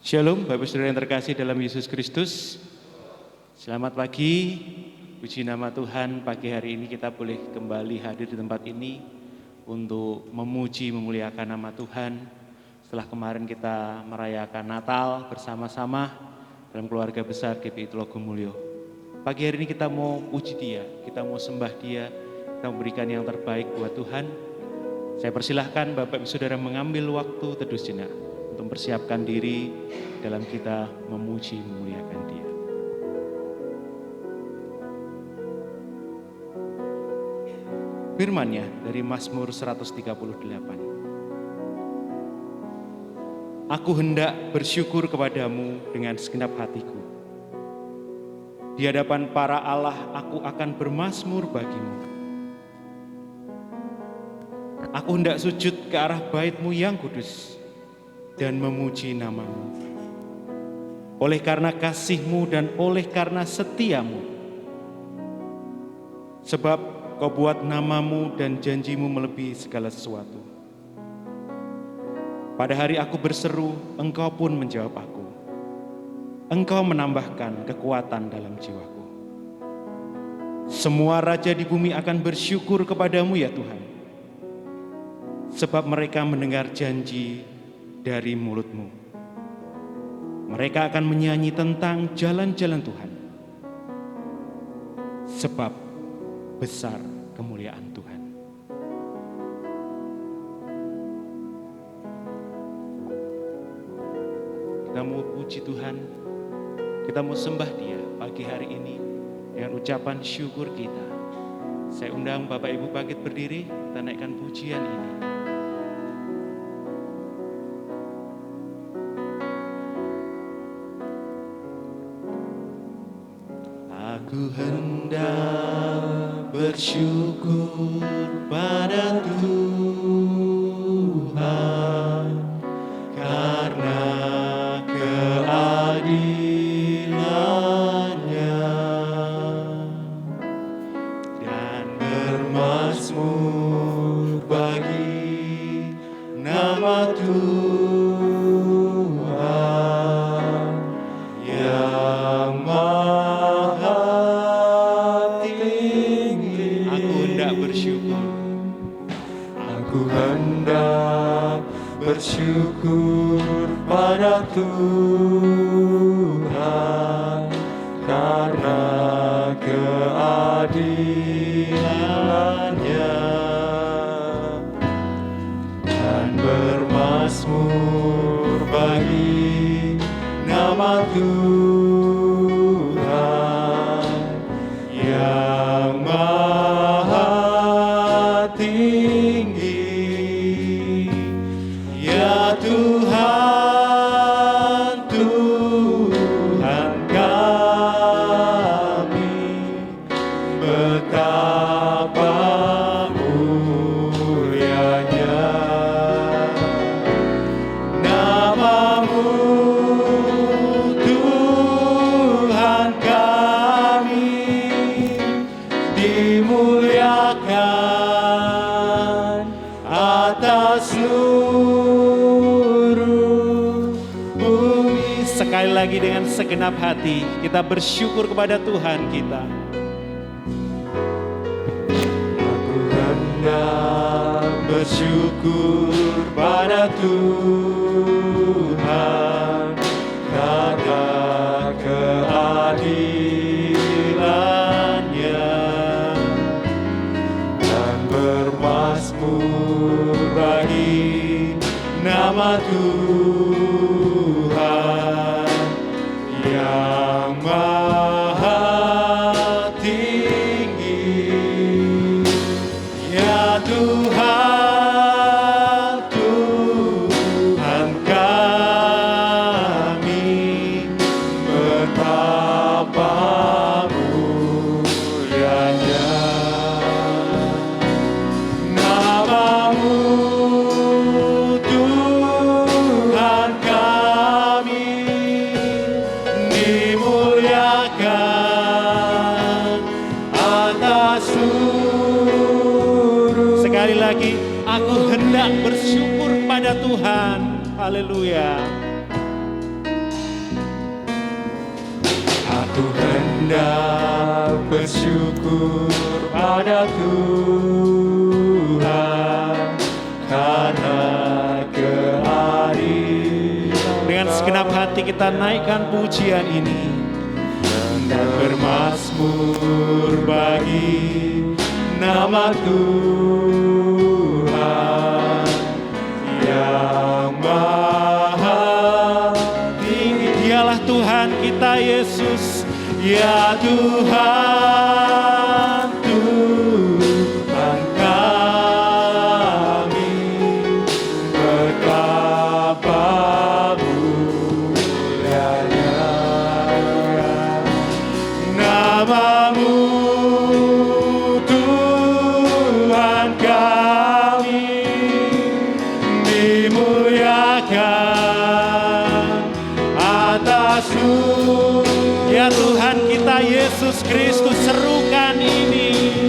Shalom Bapak Saudara yang terkasih dalam Yesus Kristus. Selamat pagi, puji nama Tuhan. Pagi hari ini kita boleh kembali hadir di tempat ini untuk memuji, memuliakan nama Tuhan. Setelah kemarin kita merayakan Natal bersama-sama dalam keluarga besar GPI Tulogomulyo. Pagi hari ini kita mau puji Dia, kita mau sembah Dia, kita memberikan yang terbaik buat Tuhan. Saya persilahkan Bapak Ibu Saudara mengambil waktu teduh sejenak untuk mempersiapkan diri dalam kita memuji, memuliakan Dia. Firman-Nya dari Mazmur 138. Aku hendak bersyukur kepadamu dengan segenap hatiku. Di hadapan para Allah aku akan bermazmur bagimu. Aku hendak sujud ke arah bait-Mu yang kudus dan memuji nama-Mu. Oleh karena kasih-Mu dan oleh karena setia-Mu. Sebab Kau buat nama-Mu dan janji-Mu melebihi segala sesuatu. Pada hari aku berseru, Engkau pun menjawab aku. Engkau menambahkan kekuatan dalam jiwaku. Semua raja di bumi akan bersyukur kepadamu ya Tuhan. Sebab mereka mendengar janji dari mulut-Mu. Mereka akan menyanyi tentang jalan-jalan Tuhan. Sebab besar kemuliaan Tuhan. Kita mau puji Tuhan, kita mau sembah Dia pagi hari ini dengan ucapan syukur kita. Saya undang Bapak Ibu bangkit berdiri, kita naikkan pujian ini. Aku hendak bersyukur pada Tuhan karena keadilan-Nya dan bermazmur bagi nama Tuhan yang maha. Aku hendak bersyukur pada Tuhan karena keadilan-Nya dan bermazmur bagi nama Tuhan yang maha tinggi. Ya Tuhan, Tuhan kami, betapa mulianya nama-Mu, Tuhan kami, dimuliakan atas seluruh bumi. Sekali lagi dengan segenap hati kita bersyukur kepada Tuhan kita. Aku hendak bersyukur pada Tuhan karena keadilan-Nya dan bermazmur bagi nama Tuhan yang maha tinggi. Ya Tuhan, Tuhan kami, betapa mulianya nama-Mu, Tuhan kami, dimuliakan atas seluruh. Sekali lagi, aku hendak bersyukur pada Tuhan. Haleluya. hendak bersyukur pada Tuhan karena keadilan. Dengan segenap hati kita naikkan pujian ini Dan bermazmur bagi nama Tuhan yang maha tinggi. Dialah Tuhan kita Yesus, Ya Tuhan, Tuhan kami, betapa mulianya nama-Mu, Tuhan kami, dimuliakan atas ya Tuhan kita Yesus Kristus, serukan ini.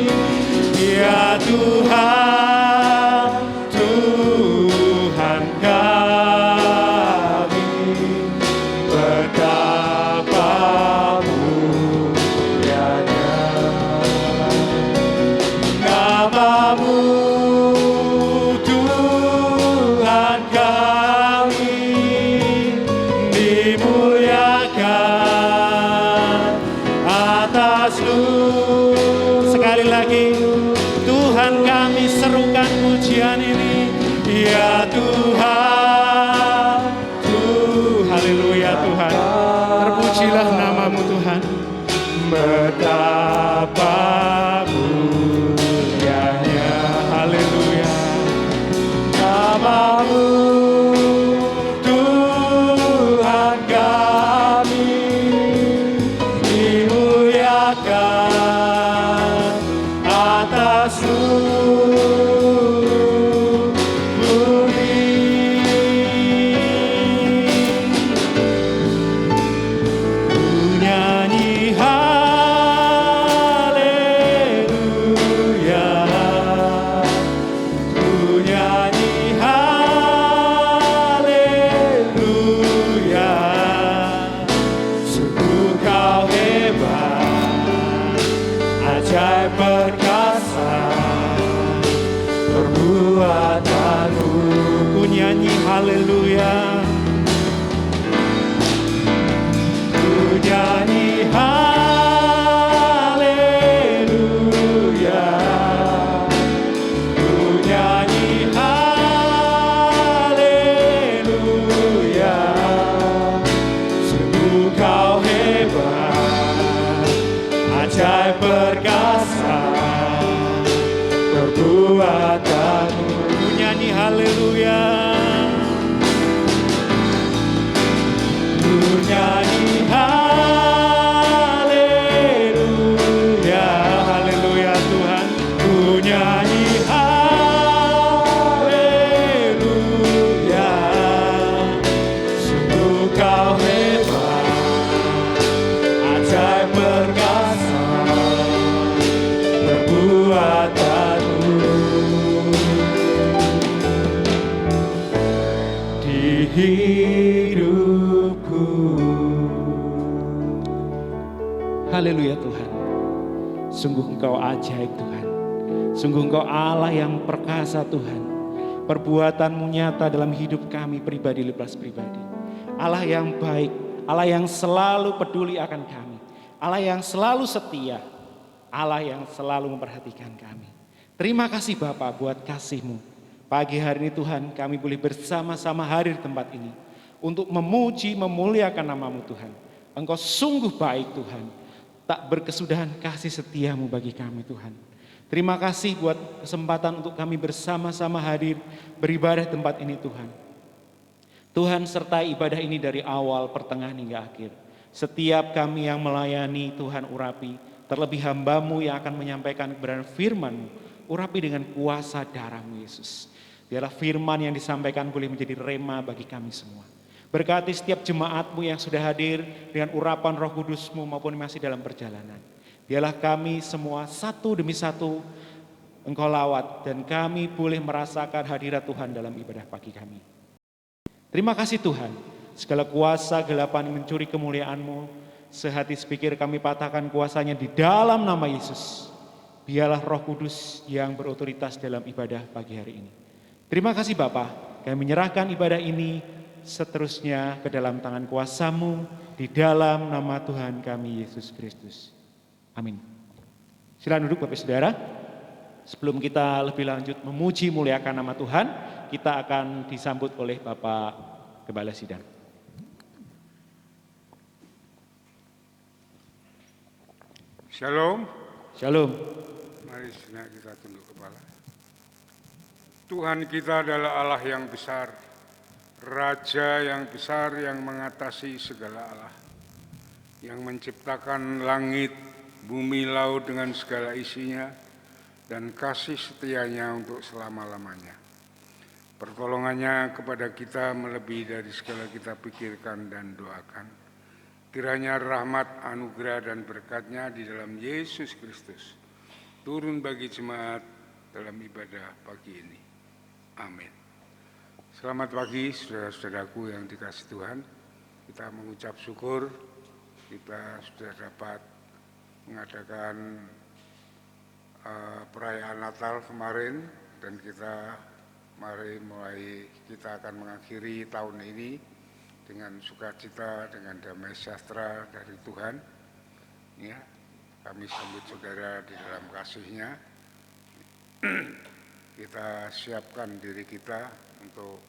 Ya Tuhan, Tuhan kami, betapa mulianya nama-Mu, Tuhan kami, dimuliakan atas Sekali lagi, Tuhan kami, serukan pujian ini. Ya Tuhan, Haleluya Tuhan, terpujilah nama-Mu Tuhan. betapa mulianya, Haleluya. nama-Mu, Tuhan kami, dimuliakan atas seluruh bumi. Ku nyanyi haleluya, ku nyanyi haleluya, sungguh Kau hebat, ajaib perkasa perbuatan-Mu. Ku nyanyi haleluya, Ku nyanyi haleluya, ku nyanyi haleluya, sungguh Kau hebat, ajaib perkasa perbuatan-Mu. ku nyanyi haleluya, Ku nyanyi haleluya, haleluya Tuhan. ku nyanyi haleluya, sungguh Kau hebat, ajaib perkasa perbuatan-Mu. Di hidupku Haleluya Tuhan. Sungguh Engkau ajaib Tuhan. Sungguh Engkau Allah yang perkasa Tuhan. Perbuatan-Mu nyata dalam hidup kami pribadi lepas pribadi. Allah yang baik, Allah yang selalu peduli akan kami. Allah yang selalu setia, Allah yang selalu memperhatikan kami. Terima kasih Bapa buat kasih-Mu. Pagi hari ini Tuhan, kami boleh bersama-sama hadir di tempat ini untuk memuji, memuliakan nama-Mu Tuhan. Engkau sungguh baik Tuhan, tak berkesudahan kasih setia-Mu bagi kami Tuhan. Terima kasih buat kesempatan untuk kami bersama-sama hadir beribadah di tempat ini Tuhan. Tuhan sertai ibadah ini dari awal, pertengahan hingga akhir. Setiap kami yang melayani Tuhan urapi, terlebih hamba-Mu yang akan menyampaikan kebenaran firman-Mu, urapi dengan kuasa darah-Mu Yesus. Biarlah firman yang disampaikan boleh menjadi rema bagi kami semua. Berkati setiap jemaat-Mu yang sudah hadir dengan urapan Roh Kudus-Mu maupun masih dalam perjalanan. Biarlah kami semua satu demi satu Engkau lawat dan kami boleh merasakan hadirat Tuhan dalam ibadah pagi kami. Terima kasih Tuhan, segala kuasa gelapan mencuri kemuliaan-Mu sehati sepikir kami patahkan kuasanya di dalam nama Yesus. Biarlah Roh Kudus yang berotoritas dalam ibadah pagi hari ini. Terima kasih Bapa, kami menyerahkan ibadah ini seterusnya ke dalam tangan kuasa-Mu di dalam nama Tuhan kami Yesus Kristus. Amin. Silakan duduk Bapak Saudara. Sebelum kita lebih lanjut memuji muliakan nama Tuhan, kita akan disambut oleh Bapak Gembala Sidang. Shalom. Shalom. Mari sejenak kita tunduk kepala. Tuhan kita adalah Allah yang besar, Raja yang besar yang mengatasi segala Allah, yang menciptakan langit, bumi, laut dengan segala isinya, dan kasih setianya untuk selama-lamanya. Pertolongannya kepada kita melebihi dari segala kita pikirkan dan doakan. Kiranya rahmat, anugerah, dan berkat-Nya di dalam Yesus Kristus turun bagi jemaat dalam ibadah pagi ini. Amin. Selamat pagi saudara-saudaraku yang dikasihi Tuhan. Kita mengucap syukur kita sudah dapat mengadakan perayaan Natal kemarin, dan kita akan mengakhiri tahun ini dengan sukacita, dengan damai sejahtera dari Tuhan. Ya, kami sambut saudara di dalam kasih-Nya. Kita siapkan diri kita untuk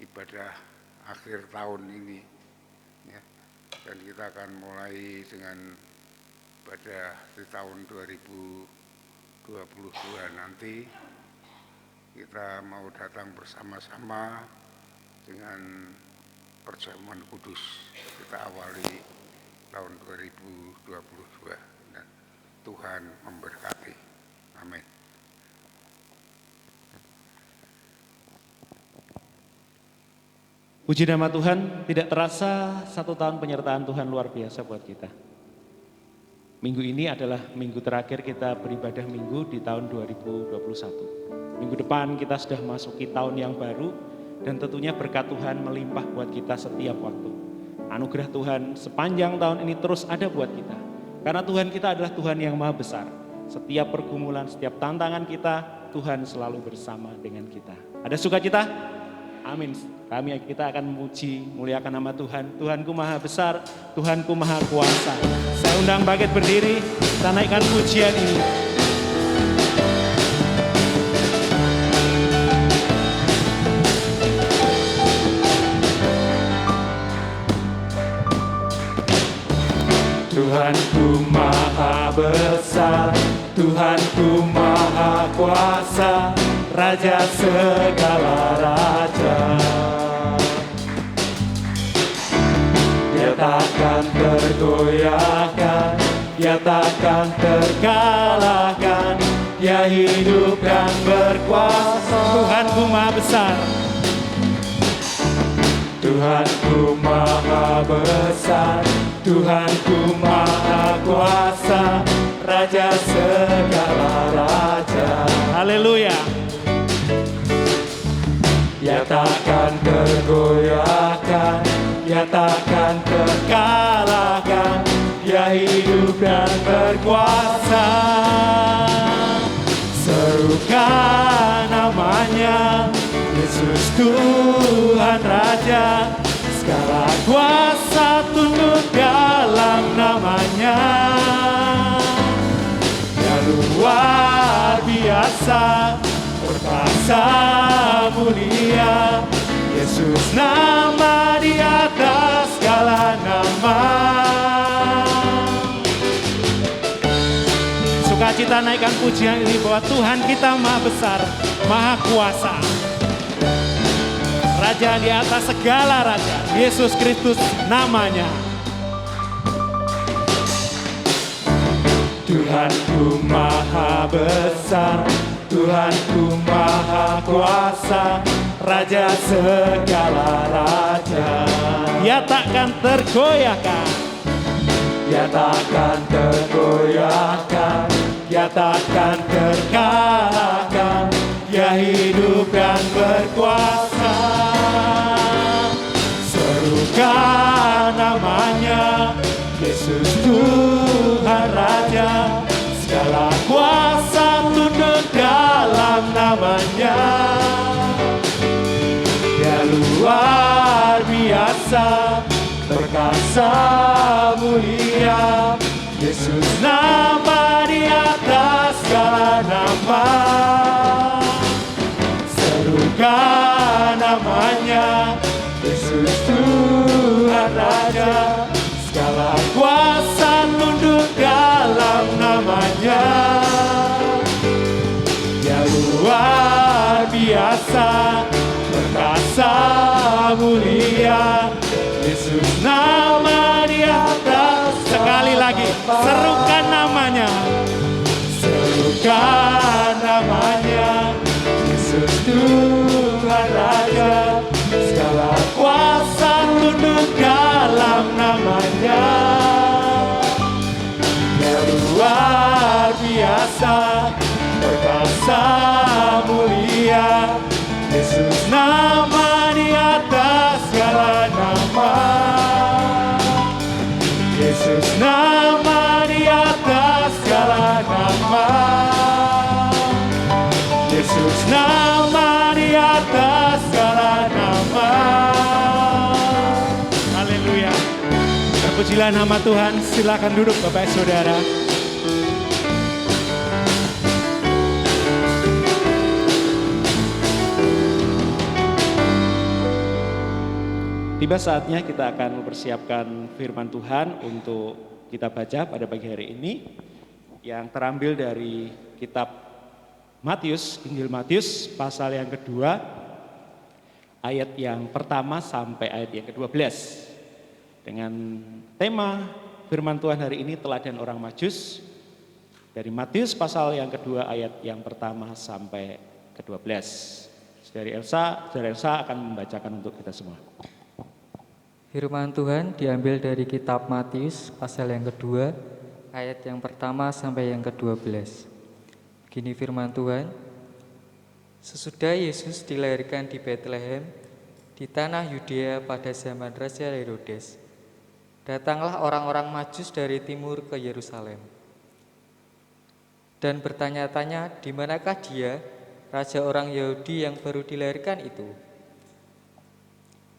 ibadah akhir tahun ini. Ya, dan kita akan mulai dengan ibadah di tahun 2022 nanti. Kita mau datang bersama-sama dengan perjamuan kudus. Kita awali tahun 2022 dan Tuhan memberkati. Amin. Puji nama Tuhan, tidak terasa 1 tahun penyertaan Tuhan luar biasa buat kita. Minggu ini adalah minggu terakhir kita beribadah minggu di tahun 2021. Minggu depan kita sudah masuki tahun yang baru, dan tentunya berkat Tuhan melimpah buat kita setiap waktu. Anugerah Tuhan sepanjang tahun ini terus ada buat kita. Karena Tuhan kita adalah Tuhan yang maha besar. Setiap pergumulan, setiap tantangan kita, Tuhan selalu bersama dengan kita. Ada sukacita? Amin. Kita akan memuji, muliakan nama Tuhan. Tuhanku maha besar, Tuhanku maha kuasa. Saya undang bangkit berdiri, kita naikkan pujian ini. Tuhanku maha besar, Tuhanku maha kuasa, Raja segala raja. Dia takkan tergoyahkan, Dia takkan terkalahkan, Dia hidup dan berkuasa. Tuhanku maha besar, Tuhanku maha besar, Tuhanku maha kuasa, Raja segala raja. haleluya. Dia takkan tergoyahkan, Dia takkan terkalahkan, Dia hidup dan berkuasa. Serukan namanya, Yesus Tuhan Raja. Segala kuasa tunduk dalam namanya. Dia luar biasa, perkasa mulia. Yesus nama di atas segala nama. Sukacita naikkan pujian ini bahwa Tuhan kita maha besar, maha kuasa. Raja di atas segala raja, Yesus Kristus namanya. Tuhanku maha besar, Tuhanku maha kuasa, Raja segala raja. Dia takkan tergoyahkan, Dia takkan tergoyahkan, Dia takkan terkalahkan, Dia hidup dan berkuasa. Serukan namanya, Yesus berkuasa mulia. Yesus nama di atas segala nama. Serukan namanya, Yesus Tuhan Raja. Segala kuasa tunduk dalam namanya. Dia luar biasa, perkasa mulia. Yesus nama di atas. Sekali lagi, serukan namanya. Serukan namanya, Yesus Tuhan Raja. Segala kuasa tunduk dalam namanya. Dia luar biasa, perkasa mulia. Yesus nama di atas segala nama. Yesus nama di atas segala nama. Yesus nama di atas segala nama. Haleluya. Terpujilah nama Tuhan. Silakan duduk Bapak Saudara. Tiba saatnya kita akan mempersiapkan firman Tuhan untuk kita baca pada pagi hari ini yang terambil dari kitab Matius, Injil Matius pasal yang kedua ayat yang pertama sampai ayat yang ke-12 dengan tema firman Tuhan hari ini teladan orang Majus dari Matius pasal yang kedua ayat yang pertama sampai ke-12. Saudara Elsa akan membacakan untuk kita semua. Firman Tuhan diambil dari kitab Matius pasal yang kedua, ayat yang pertama sampai yang ke-12. Begini firman Tuhan, sesudah Yesus dilahirkan di Betlehem, di tanah Yudea pada zaman Raja Herodes, datanglah orang-orang Majus dari timur ke Yerusalem. Dan bertanya-tanya, di manakah dia, raja orang Yahudi yang baru dilahirkan itu?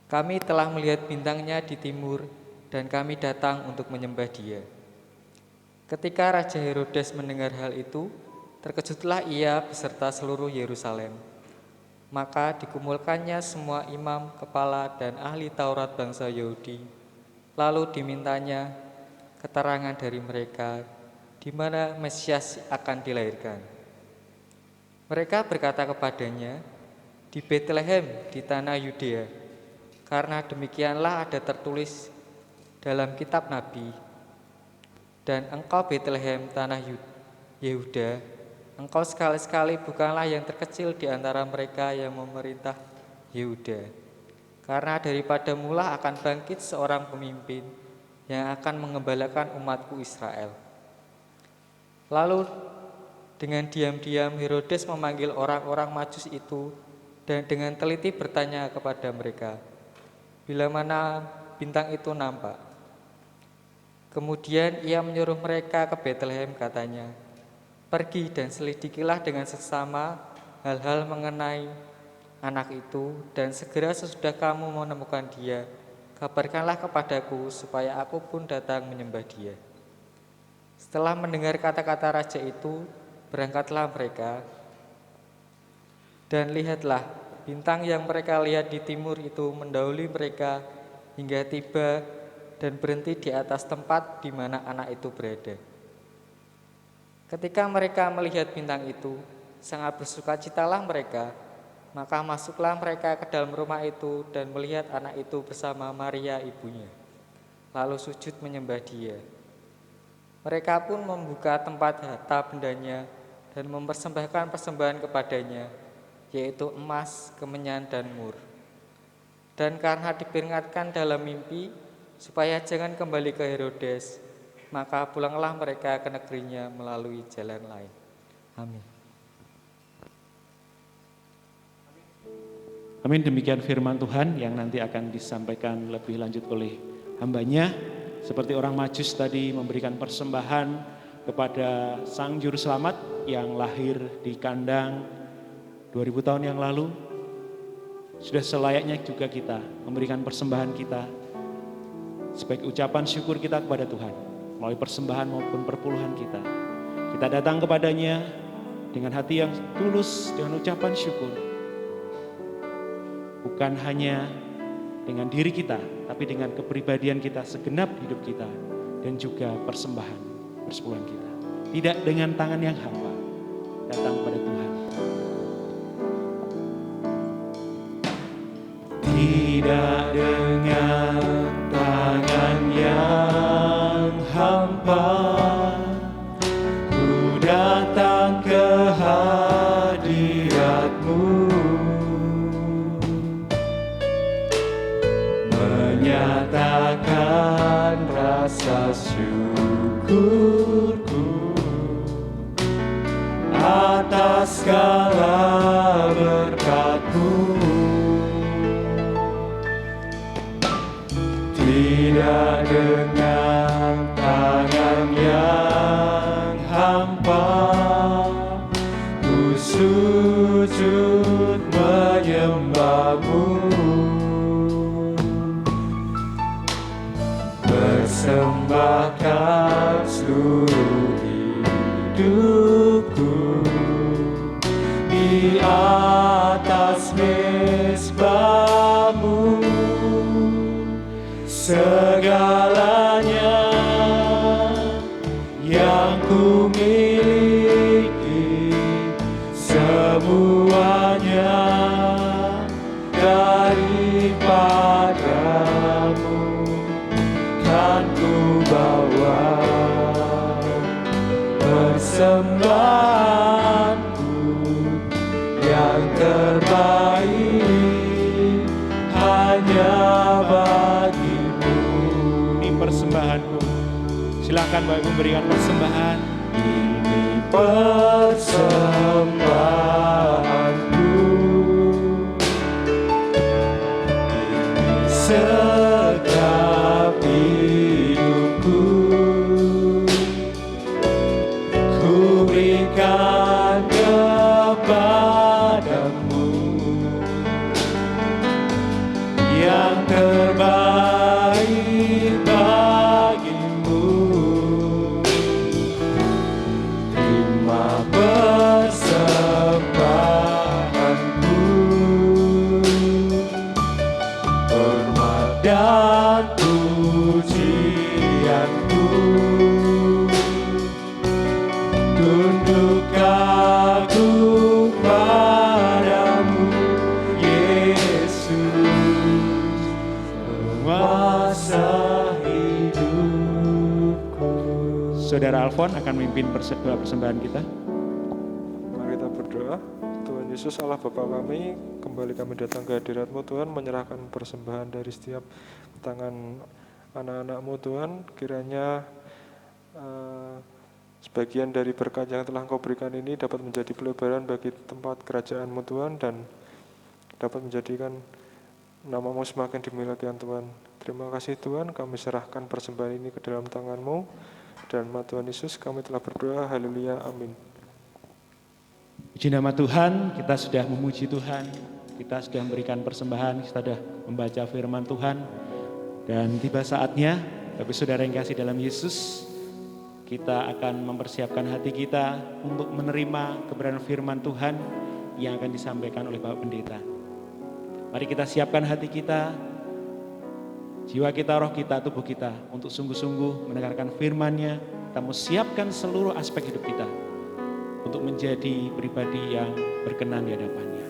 Kami telah melihat bintangnya di timur dan kami datang untuk menyembah dia. Ketika Raja Herodes mendengar hal itu, terkejutlah ia beserta seluruh Yerusalem. Maka dikumpulkannya semua imam, kepala, dan ahli Taurat bangsa Yahudi. Lalu dimintanya keterangan dari mereka di mana Mesias akan dilahirkan. Mereka berkata kepadanya, di Betlehem di tanah Yudea. Karena demikianlah ada tertulis dalam kitab Nabi, dan engkau Betlehem tanah Yehuda, engkau sekali-sekali bukanlah yang terkecil di antara mereka yang memerintah Yehuda. Karena daripada mula akan bangkit seorang pemimpin yang akan mengembalakan umatku Israel. Lalu dengan diam-diam Herodes memanggil orang-orang Majus itu dan dengan teliti bertanya kepada mereka, bila mana bintang itu nampak. Kemudian ia menyuruh mereka ke Betlehem, katanya, pergi dan selidikilah dengan seksama hal-hal mengenai anak itu, dan segera sesudah kamu menemukan dia, kabarkanlah kepadaku supaya aku pun datang menyembah dia. Setelah mendengar kata-kata raja itu, berangkatlah mereka, dan lihatlah, bintang yang mereka lihat di timur itu mendahului mereka hingga tiba dan berhenti di atas tempat di mana anak itu berada. Ketika mereka melihat bintang itu, sangat bersukacitalah mereka, maka masuklah mereka ke dalam rumah itu dan melihat anak itu bersama Maria ibunya, lalu sujud menyembah dia. Mereka pun membuka tempat harta bendanya dan mempersembahkan persembahan kepadanya, yaitu emas, kemenyan, dan mur. Dan karena diperingatkan dalam mimpi supaya jangan kembali ke Herodes, maka pulanglah mereka ke negerinya melalui jalan lain. Amin. Amin, demikian firman Tuhan yang nanti akan disampaikan lebih lanjut oleh hambanya. Seperti orang Majus tadi memberikan persembahan kepada Sang Juru Selamat yang lahir di kandang 2000 tahun yang lalu, sudah selayaknya juga kita memberikan persembahan kita sebagai ucapan syukur kita kepada Tuhan, melalui persembahan maupun perpuluhan kita. Kita datang kepadanya dengan hati yang tulus, dengan ucapan syukur. Bukan hanya dengan diri kita, tapi dengan kepribadian kita, segenap hidup kita, dan juga persembahan, persepuluhan kita. Tidak dengan tangan yang hampa, datang kepada Tuhan. Tidak dengan tangan yang hampa, ku datang ke hadirat-Mu, menyatakan rasa syukurku atas segala berkat-Mu. Tidak dengan tangan yang hampa, ku sujud menyembah-Mu, persembahkan seluruh hidupku di atas mezbah-Mu. Segalanya yang ku miliki, semuanya daripada-Mu kan ku bawa, persembahanku yang terbaik hanya bagi-Mu. Ini persembahanku. Silakan Bapak Ibu memberikan persembahan. Ini persembahanku, ini setiap hidupku, ku berikan kepada-Mu yang terbaik bagi-Mu. Terima persembahanku, hormat dan pujianku, tunduk aku padamu, Yesus, penguasa hidupku. Saudara Alfon akan memimpin persembahan kita. Mari kita berdoa. Tuhan Yesus Allah Bapa kami, kembali kami datang ke hadirat-Mu Tuhan, menyerahkan persembahan dari setiap tangan anak-anak-Mu Tuhan. Kiranya sebagian dari berkat yang telah Engkau berikan ini dapat menjadi pelebaran bagi tempat kerajaan-Mu Tuhan, dan dapat menjadikan nama-Mu semakin dimuliakan Tuhan. Terima kasih Tuhan, kami serahkan persembahan ini ke dalam tangan-Mu, dan nama Tuhan Yesus kami telah berdoa. Haleluya, amin. Puji nama Tuhan, kita sudah memuji Tuhan, kita sudah memberikan persembahan, kita sudah membaca firman Tuhan, dan tiba saatnya, Bapak Saudara yang kasih dalam Yesus, kita akan mempersiapkan hati kita untuk menerima kebenaran firman Tuhan yang akan disampaikan oleh Bapak Pendeta. Mari kita siapkan hati kita, jiwa kita, roh kita, tubuh kita untuk sungguh-sungguh mendengarkan firman-Nya. Kita mau siapkan seluruh aspek hidup kita untuk menjadi pribadi yang berkenan di hadapan-Nya.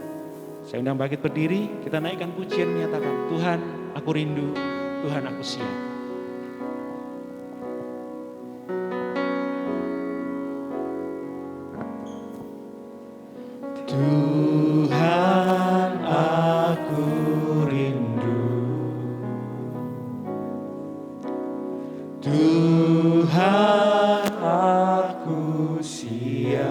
Saya undang bangkit berdiri, kita naikkan pujian menyatakan, Tuhan aku rindu, Tuhan aku siap. Tuhan aku rindu, Tuhan aku siap,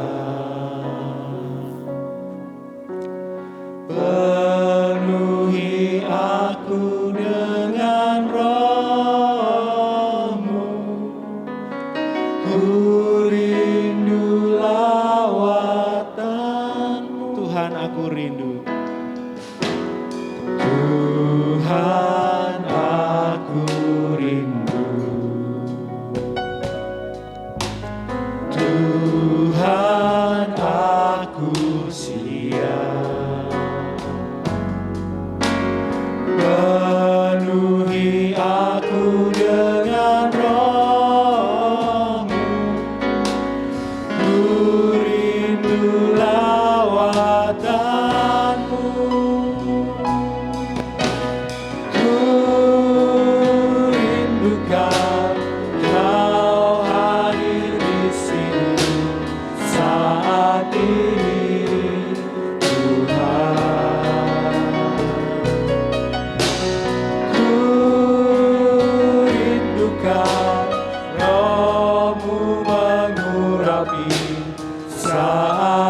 penuhi aku dengan roh-Mu, ku rindu lawatan-Mu. Tuhan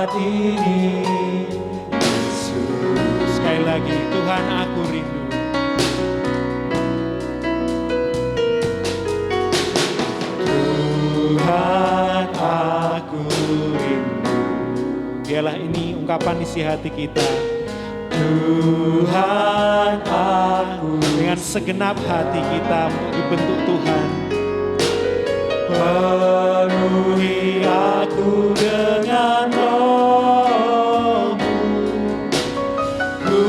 saat ini, Yesus. Sekali lagi, Tuhan aku rindu. Tuhan aku rindu. Biarlah ini ungkapan isi hati kita. Tuhan aku, dengan segenap hati kita untuk dibentuk Tuhan. Penuhi aku dengan roh-Mu, ku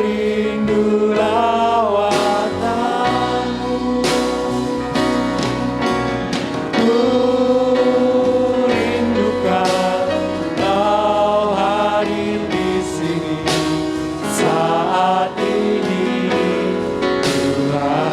rindu lawatan-Mu, ku rindukan Kau hadir di sini saat ini, Tuhan.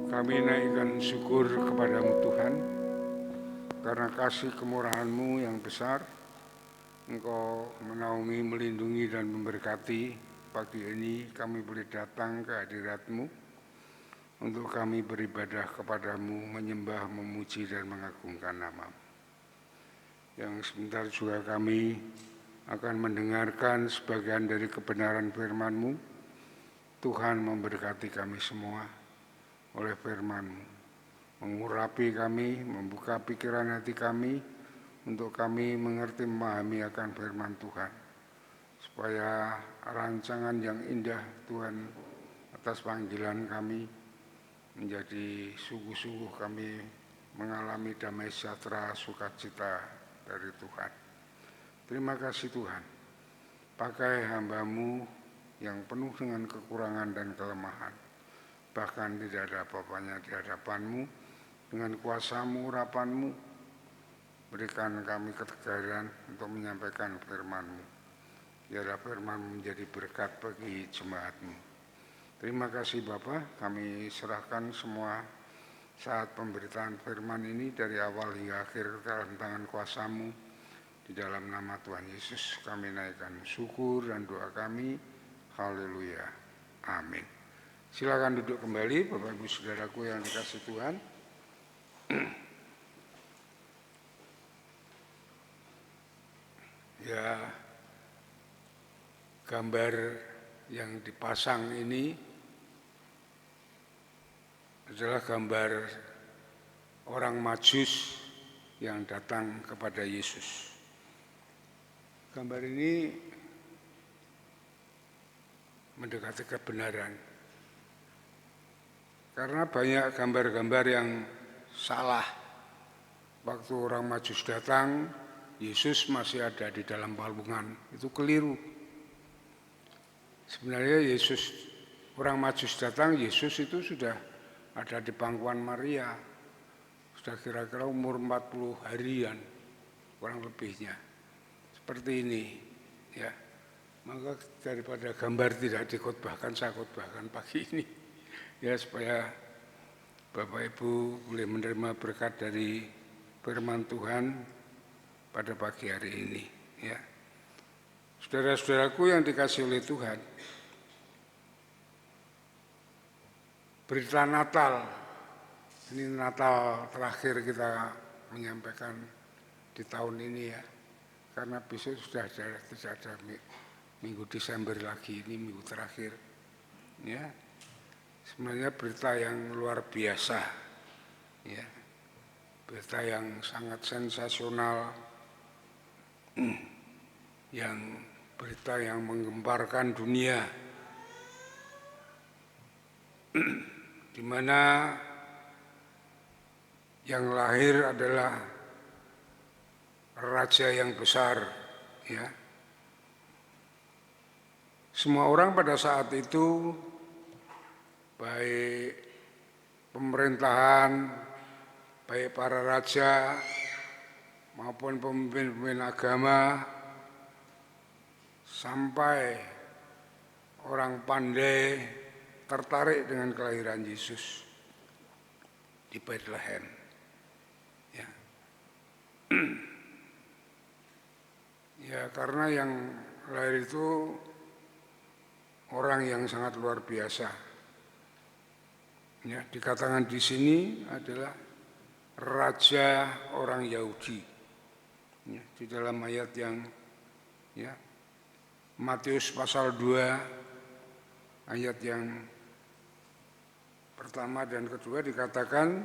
Kami naikkan syukur kepadamu Tuhan, karena kasih kemurahan-Mu yang besar, Engkau menaungi, melindungi, dan memberkati. Pagi ini kami boleh datang ke hadirat-Mu untuk kami beribadah kepadamu, menyembah, memuji, dan mengagungkan nama-Mu. Yang sebentar juga kami akan mendengarkan sebagian dari kebenaran firman-Mu. Tuhan memberkati kami semua oleh firman-Mu, mengurapi kami, membuka pikiran hati kami, untuk kami mengerti, memahami akan firman Tuhan, supaya rancangan yang indah Tuhan atas panggilan kami menjadi sungguh-sungguh kami mengalami damai sejahtera, sukacita dari Tuhan. Terima kasih Tuhan, pakai hamba-Mu yang penuh dengan kekurangan dan kelemahan, bahkan tidak ada apa-apanya di hadapan-Mu. Dengan kuasa-Mu, urapan-Mu, berikan kami ketegaran untuk menyampaikan firman-Mu. Biarlah firman-Mu menjadi berkat bagi jemaat-Mu. Terima kasih Bapa, kami serahkan semua saat pemberitaan firman ini dari awal hingga akhir ke dalam tangan kuasa-Mu. Di dalam nama Tuhan Yesus kami naikkan syukur dan doa kami. Haleluya. Amin. Silakan duduk kembali Bapak Ibu Saudaraku yang dikasihi Tuhan. Ya, gambar yang dipasang ini adalah gambar orang Majus yang datang kepada Yesus. Gambar ini mendekati kebenaran. Karena banyak gambar-gambar yang salah. Waktu orang Majus datang, Yesus masih ada di dalam palungan. Itu keliru. Sebenarnya Yesus, orang Majus datang, Yesus itu sudah ada di pangkuan Maria. Sudah kira-kira umur 40 harian, kurang lebihnya. Seperti ini, ya. Maka daripada gambar tidak dikhotbahkan, saya khotbahkan pagi ini. Ya, supaya Bapak Ibu boleh menerima berkat dari firman Tuhan pada pagi hari ini. Ya, saudara-saudaraku yang dikasihi oleh Tuhan, berita Natal Ini Natal terakhir kita menyampaikan di tahun ini ya, karena besok sudah tidak ada minggu Desember lagi, ini minggu terakhir. Ya, sebenarnya berita yang luar biasa, ya, berita yang sangat sensasional, berita yang menggemparkan dunia, di mana yang lahir adalah raja yang besar, ya. Semua orang pada saat itu, baik pemerintahan, baik para raja maupun pemimpin-pemimpin agama, sampai orang pandai tertarik dengan kelahiran Yesus di Bethlehem. Ya. Ya, karena yang lahir itu orang yang sangat luar biasa. Ya, dikatakan di sini adalah raja orang Yahudi. Ya, di dalam ayat yang ya, Matius pasal 2 ayat yang pertama dan kedua dikatakan,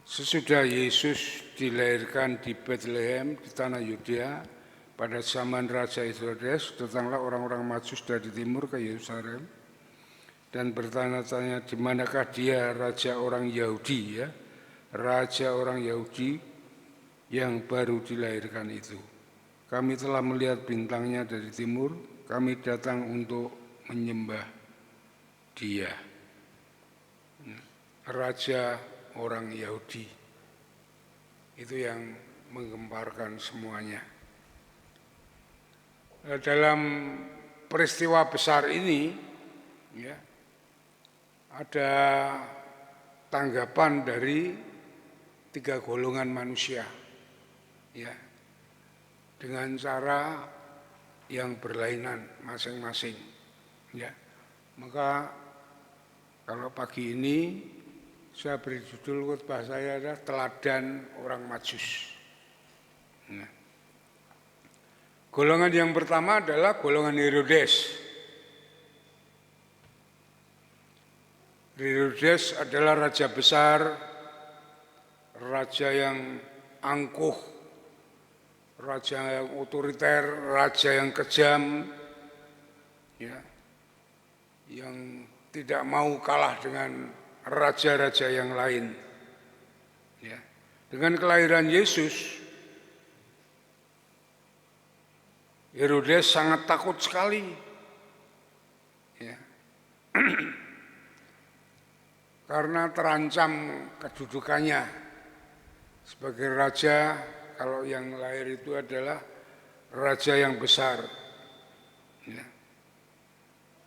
sesudah Yesus dilahirkan di Bethlehem di tanah Yudea pada zaman Raja Herodes, datanglah orang-orang Majus dari timur ke Yerusalem dan bertanya-tanya di manakah dia raja orang Yahudi, ya, raja orang Yahudi yang baru dilahirkan itu. Kami telah melihat bintangnya dari timur, kami datang untuk menyembah dia. Raja orang Yahudi. Itu yang menggemparkan semuanya. Dalam peristiwa besar ini, ya, ada tanggapan dari 3 golongan manusia, ya, dengan cara yang berlainan masing-masing, ya. Maka kalau pagi ini saya beri judul khotbah saya adalah teladan orang Majus. Nah, golongan yang pertama adalah golongan Herodes. Herodes adalah raja besar, raja yang angkuh, raja yang otoriter, raja yang kejam, ya, yang tidak mau kalah dengan raja-raja yang lain. Ya. Dengan kelahiran Yesus, Herodes sangat takut sekali. Ya. Karena terancam kedudukannya sebagai raja, kalau yang lahir itu adalah raja yang besar. Ya.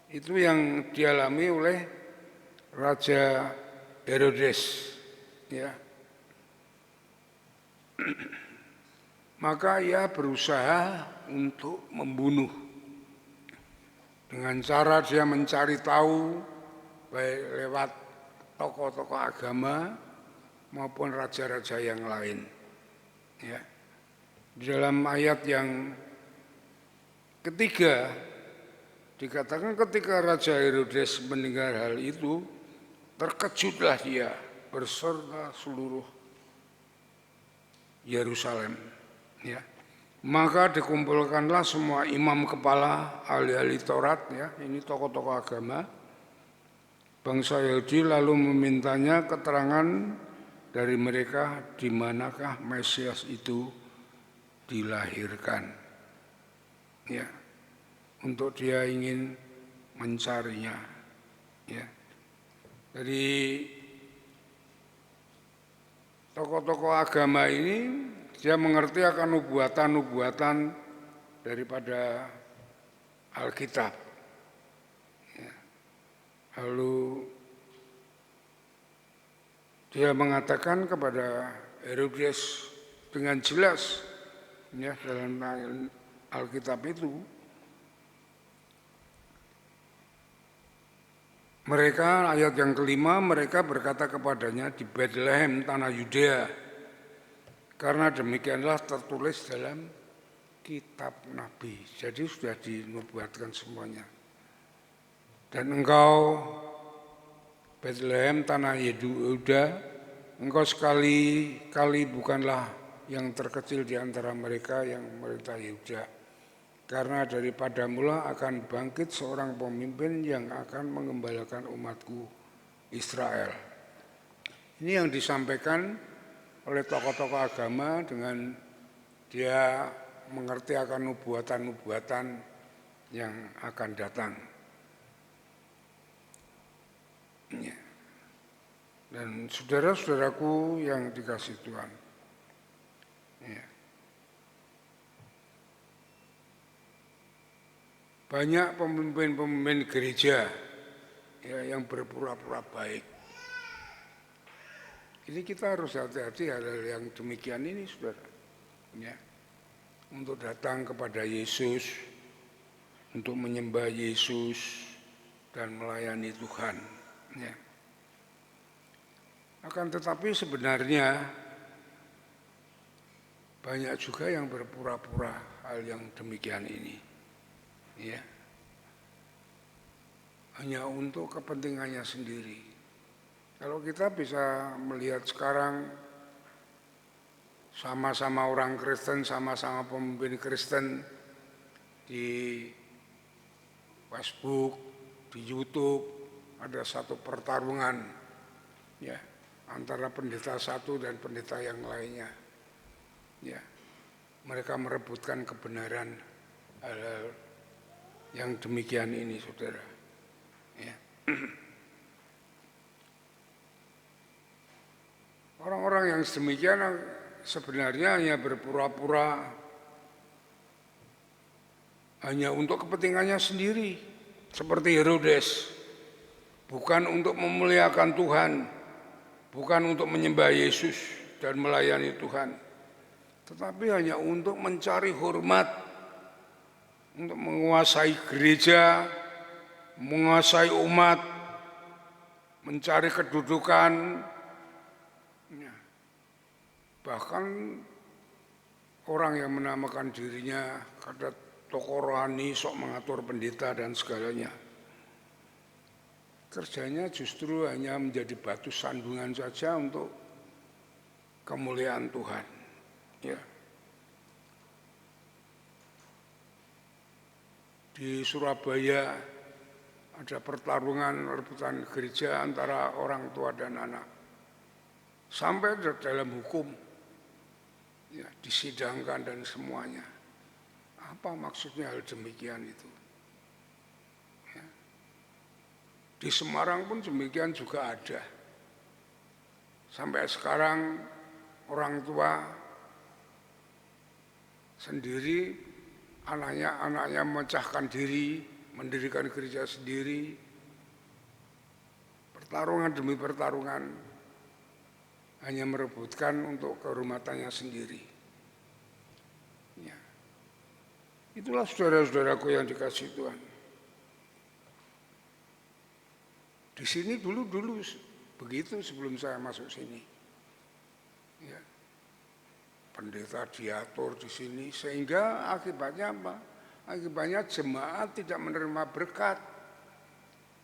Itu yang dialami oleh Raja Herodes, ya. Maka ia berusaha untuk membunuh dengan cara dia mencari tahu baik lewat tokoh-tokoh agama maupun raja-raja yang lain, ya. Di dalam ayat yang ketiga dikatakan ketika Raja Herodes mendengar hal itu, terkejutlah dia berserta seluruh Yerusalem. Ya. Maka dikumpulkanlah semua imam kepala, ahli-ahli Taurat, ya, ini tokoh-tokoh agama, bangsa Yahudi, lalu memintanya keterangan dari mereka di manakah Mesias itu dilahirkan. Ya. Untuk dia ingin mencarinya. Ya. Jadi tokoh-tokoh agama ini dia mengerti akan nubuatan-nubuatan daripada Alkitab. Ya. Lalu dia mengatakan kepada Herodes dengan jelas, ya, dalam Alkitab itu, Mereka, ayat yang kelima, mereka berkata kepadanya di Bethlehem, tanah Yudea, karena demikianlah tertulis dalam kitab Nabi. Jadi sudah dinubuatkan semuanya. Dan engkau, Bethlehem, tanah Yehuda, engkau sekali-kali bukanlah yang terkecil di antara mereka yang memerintah Yehuda. Karena daripada mula akan bangkit seorang pemimpin yang akan mengembalakan umatku Israel. Ini yang disampaikan oleh tokoh-tokoh agama dengan dia mengerti akan nubuatan-nubuatan yang akan datang. Ya. Dan saudara-saudaraku yang dikasihi Tuhan. Ya. Banyak pemimpin-pemimpin gereja ya, yang berpura-pura baik. Ini kita harus hati-hati hal-hal yang demikian ini, saudara. Ya. Untuk datang kepada Yesus, untuk menyembah Yesus dan melayani Tuhan. Ya. Akan tetapi sebenarnya banyak juga yang berpura-pura hal yang demikian ini. Ya, hanya untuk kepentingannya sendiri. Kalau kita bisa melihat sekarang sama-sama orang Kristen, sama-sama pemimpin Kristen di Facebook, di YouTube ada satu pertarungan ya antara pendeta satu dan pendeta yang lainnya. Ya, mereka merebutkan kebenaran hal-hal yang demikian ini, saudara. Ya. Orang-orang yang sedemikian sebenarnya hanya berpura-pura hanya untuk kepentingannya sendiri, seperti Herodes, bukan untuk memuliakan Tuhan, bukan untuk menyembah Yesus dan melayani Tuhan, tetapi hanya untuk mencari hormat, untuk menguasai gereja, menguasai umat, mencari kedudukan. Bahkan orang yang menamakan dirinya kata tokoh rohani, sok mengatur pendeta dan segalanya. Kerjanya justru hanya menjadi batu sandungan saja untuk kemuliaan Tuhan. Ya. Di Surabaya ada pertarungan rebutan gereja antara orang tua dan anak. Sampai dalam hukum ya, disidangkan dan semuanya. Apa maksudnya hal demikian itu? Ya. Di Semarang pun demikian juga ada. Sampai sekarang orang tua sendiri anaknya memecahkan diri, mendirikan gereja sendiri, pertarungan demi pertarungan, hanya merebutkan untuk kehormatannya sendiri. Ya. Itulah saudara-saudaraku yang dikasihi Tuhan. Di sini dulu begitu sebelum saya masuk sini. Ya. Pendeta diatur di sini sehingga akibatnya apa? Akibatnya jemaat tidak menerima berkat.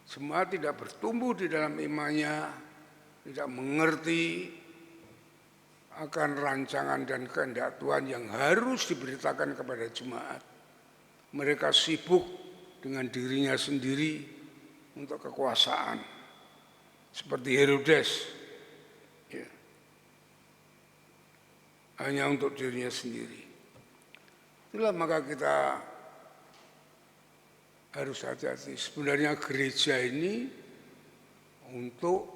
Jemaat tidak bertumbuh di dalam imannya, tidak mengerti akan rancangan dan kehendak Tuhan yang harus diberitakan kepada jemaat. Mereka sibuk dengan dirinya sendiri untuk kekuasaan. Seperti Herodes. Ya. Hanya untuk dirinya sendiri. Itulah maka kita harus hati-hati. Sebenarnya gereja ini untuk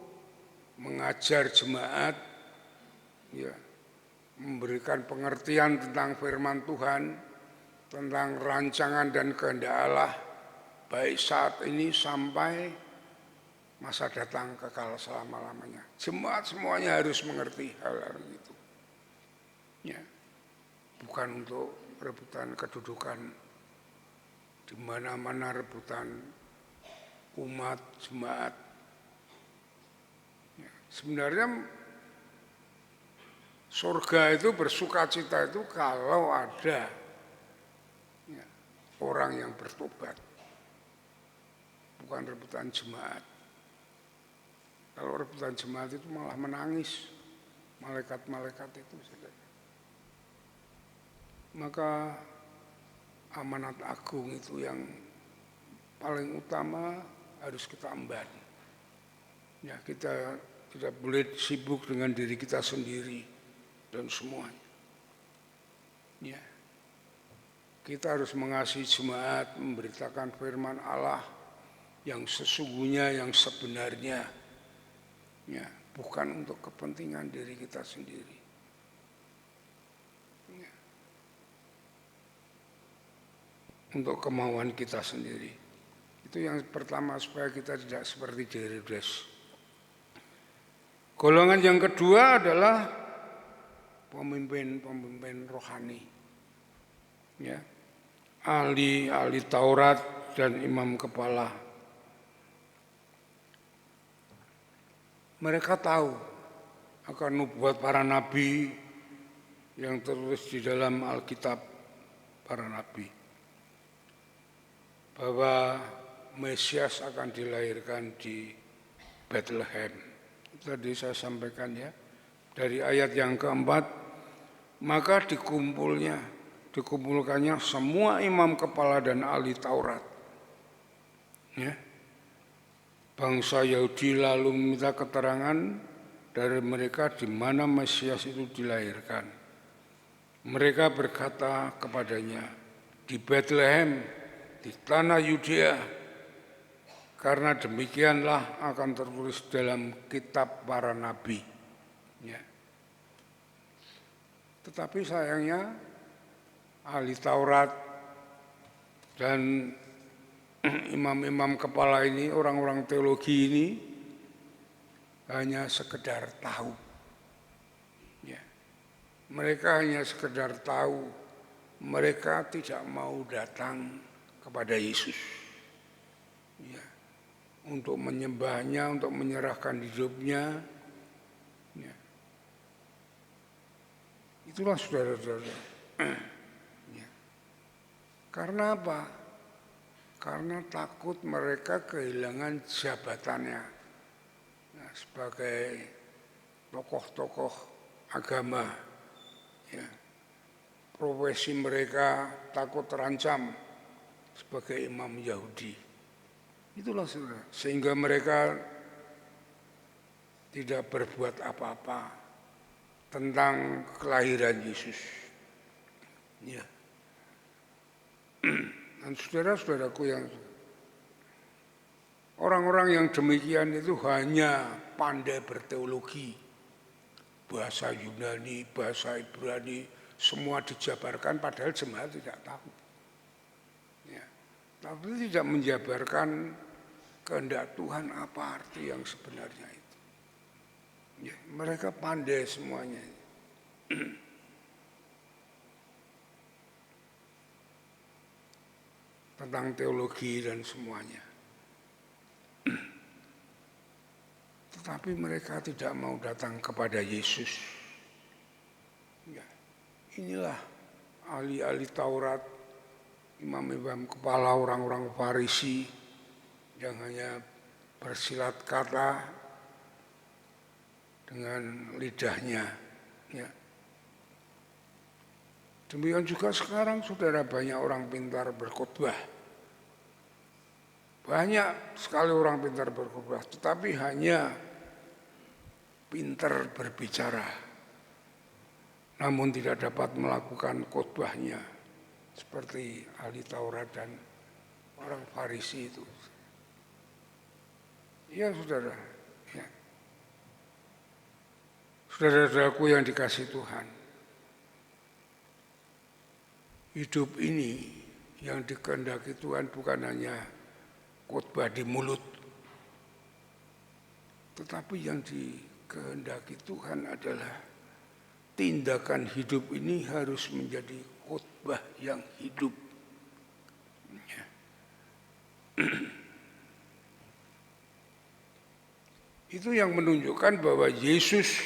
mengajar jemaat, ya, memberikan pengertian tentang firman Tuhan, tentang rancangan dan kehendak Allah, baik saat ini sampai masa datang kekal selama-lamanya. Jemaat semuanya harus mengerti hal-hal itu. Ya, bukan untuk rebutan kedudukan, di mana-mana rebutan umat jemaat. Sebenarnya surga itu bersukacita itu kalau ada orang yang bertobat, bukan rebutan jemaat. Kalau rebutan jemaat itu malah menangis malaikat-malaikat itu. Maka amanat agung itu yang paling utama harus kita emban. Ya, kita tidak boleh sibuk dengan diri kita sendiri dan semuanya. Ya. Kita harus mengasihi jemaat, memberitakan firman Allah yang sesungguhnya, yang sebenarnya. Ya, bukan untuk kepentingan diri kita sendiri. Ya. Untuk kemauan kita sendiri. Itu yang pertama, supaya kita tidak seperti Herodes. Golongan yang kedua adalah pemimpin rohani. Ya. Ahli Taurat dan imam kepala. Mereka tahu akan nubuat para nabi yang tertulis di dalam Alkitab para nabi, bahwa Mesias akan dilahirkan di Bethlehem. Tadi saya sampaikan ya, dari ayat yang keempat, maka dikumpulkannya semua imam kepala dan ahli Taurat. Ya. Bangsa Yahudi lalu meminta keterangan dari mereka di mana Mesias itu dilahirkan. Mereka berkata kepadanya, di Bethlehem, di tanah Yudea, karena demikianlah akan tertulis dalam kitab para nabi. Ya. Tetapi sayangnya ahli Taurat dan imam-imam kepala ini, orang-orang teologi ini hanya sekedar tahu. Ya. Mereka hanya sekedar tahu, mereka tidak mau datang kepada Yesus. Ya. Untuk menyembahnya, untuk menyerahkan hidupnya. Ya. Itulah saudara-saudara. Ya. Karena apa? Karena takut mereka kehilangan jabatannya sebagai tokoh-tokoh agama. Ya. Profesi mereka takut terancam sebagai imam Yahudi. Itulah saudara. Sehingga mereka tidak berbuat apa-apa tentang kelahiran Yesus. Ya. Dan saudara-saudaraku yang orang-orang yang demikian itu hanya pandai berteologi, bahasa Yunani, bahasa Ibrani, semua dijabarkan padahal jemaat tidak tahu. Ya. Tapi tidak menjabarkan kehendak Tuhan apa arti yang sebenarnya itu. Ya. Mereka pandai semuanya. Tentang teologi dan semuanya. Tetapi mereka tidak mau datang kepada Yesus. Ya. Inilah ahli-ahli Taurat, imam-imam kepala, orang-orang Farisi yang hanya bersilat kata dengan lidahnya. Ya. Demikian juga sekarang saudara, banyak orang pintar berkhotbah. Banyak sekali orang pintar berkhotbah, tetapi hanya pintar berbicara. Namun tidak dapat melakukan khotbahnya seperti ahli Taurat dan orang Farisi itu. Ya saudara, ya. Saudara-saudaraku yang dikasihi Tuhan. Hidup ini yang dikehendaki Tuhan bukan hanya khotbah di mulut, tetapi yang dikehendaki Tuhan adalah tindakan hidup ini harus menjadi khotbah yang hidup. Itu yang menunjukkan bahwa Yesus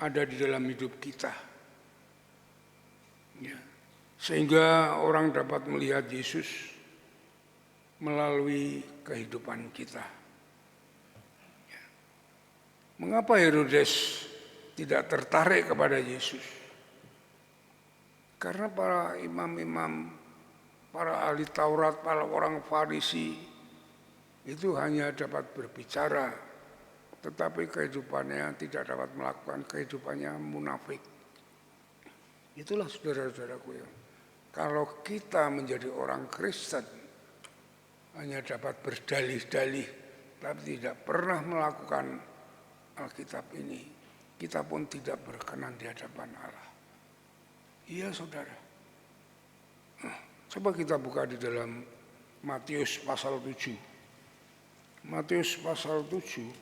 ada di dalam hidup kita. Ya. Sehingga orang dapat melihat Yesus melalui kehidupan kita. Ya. Mengapa Herodes tidak tertarik kepada Yesus? Karena para imam-imam, para ahli Taurat, para orang Farisi itu hanya dapat berbicara, tetapi kehidupannya tidak dapat melakukan, kehidupannya munafik. Itulah saudara-saudaraku ya. Kalau kita menjadi orang Kristen, hanya dapat berdalih-dalih, tapi tidak pernah melakukan Alkitab ini, kita pun tidak berkenan di hadapan Allah. Iya saudara. Coba kita buka di dalam Matius pasal 7. Matius pasal 7.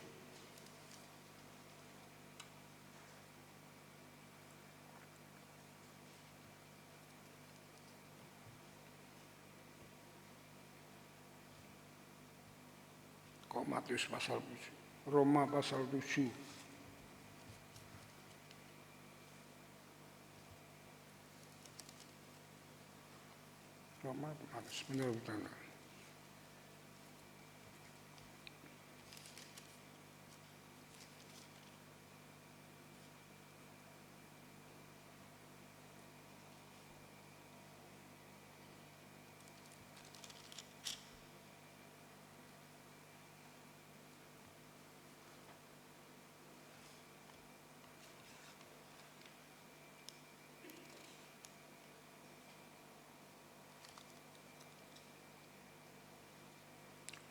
Kok Matius pasal 7? Roma pasal 7. Roma, sebentar.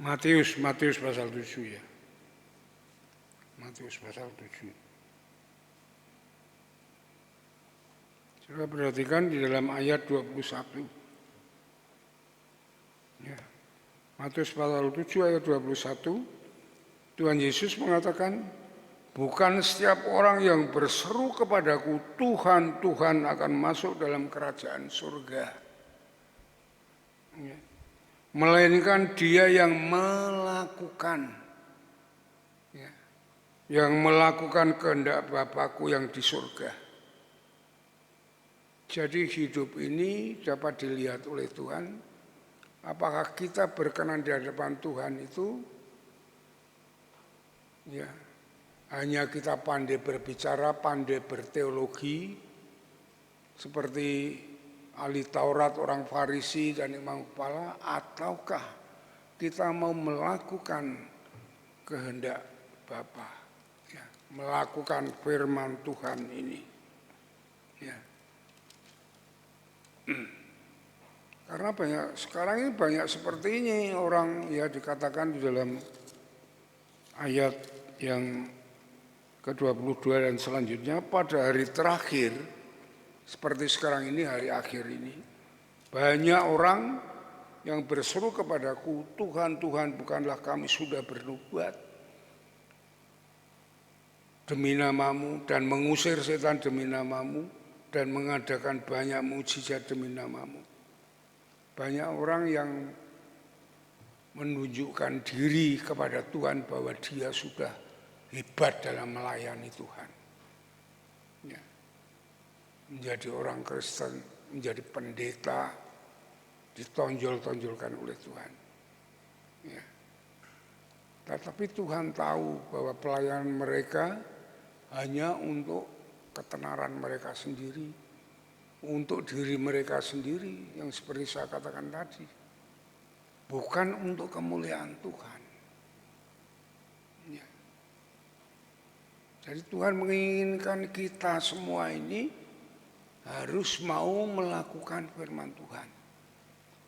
Matius pasal 7 ya. Matius pasal 7. Coba perhatikan di dalam ayat 21. Ya. Matius pasal 7 ayat 21. Tuhan Yesus mengatakan, bukan setiap orang yang berseru kepadaku, Tuhan, Tuhan akan masuk dalam kerajaan surga. Ya. Melainkan dia yang melakukan, ya, yang melakukan kehendak Bapakku yang di surga. Jadi hidup ini dapat dilihat oleh Tuhan, apakah kita berkenan di hadapan Tuhan itu, ya, hanya kita pandai berbicara, pandai berteologi, seperti ahli Taurat, orang Farisi dan imam kepala, ataukah kita mau melakukan kehendak Bapa, ya, melakukan firman Tuhan ini, ya. Karena sekarang ini banyak seperti ini orang, ya, dikatakan di dalam ayat yang ke-22 dan selanjutnya, pada hari terakhir seperti sekarang ini, hari akhir ini, banyak orang yang berseru kepadaku, Tuhan, Tuhan, bukanlah kami sudah bernubuat demi namamu dan mengusir setan demi namamu dan mengadakan banyak mukjizat demi namamu. Banyak orang yang menunjukkan diri kepada Tuhan bahwa dia sudah hebat dalam melayani Tuhan. Ya. Menjadi orang Kristen, menjadi pendeta, ditonjol-tonjolkan oleh Tuhan. Ya. Tetapi Tuhan tahu bahwa pelayanan mereka hanya untuk ketenaran mereka sendiri, untuk diri mereka sendiri, yang seperti saya katakan tadi, bukan untuk kemuliaan Tuhan. Ya. Jadi Tuhan menginginkan kita semua ini harus mau melakukan firman Tuhan.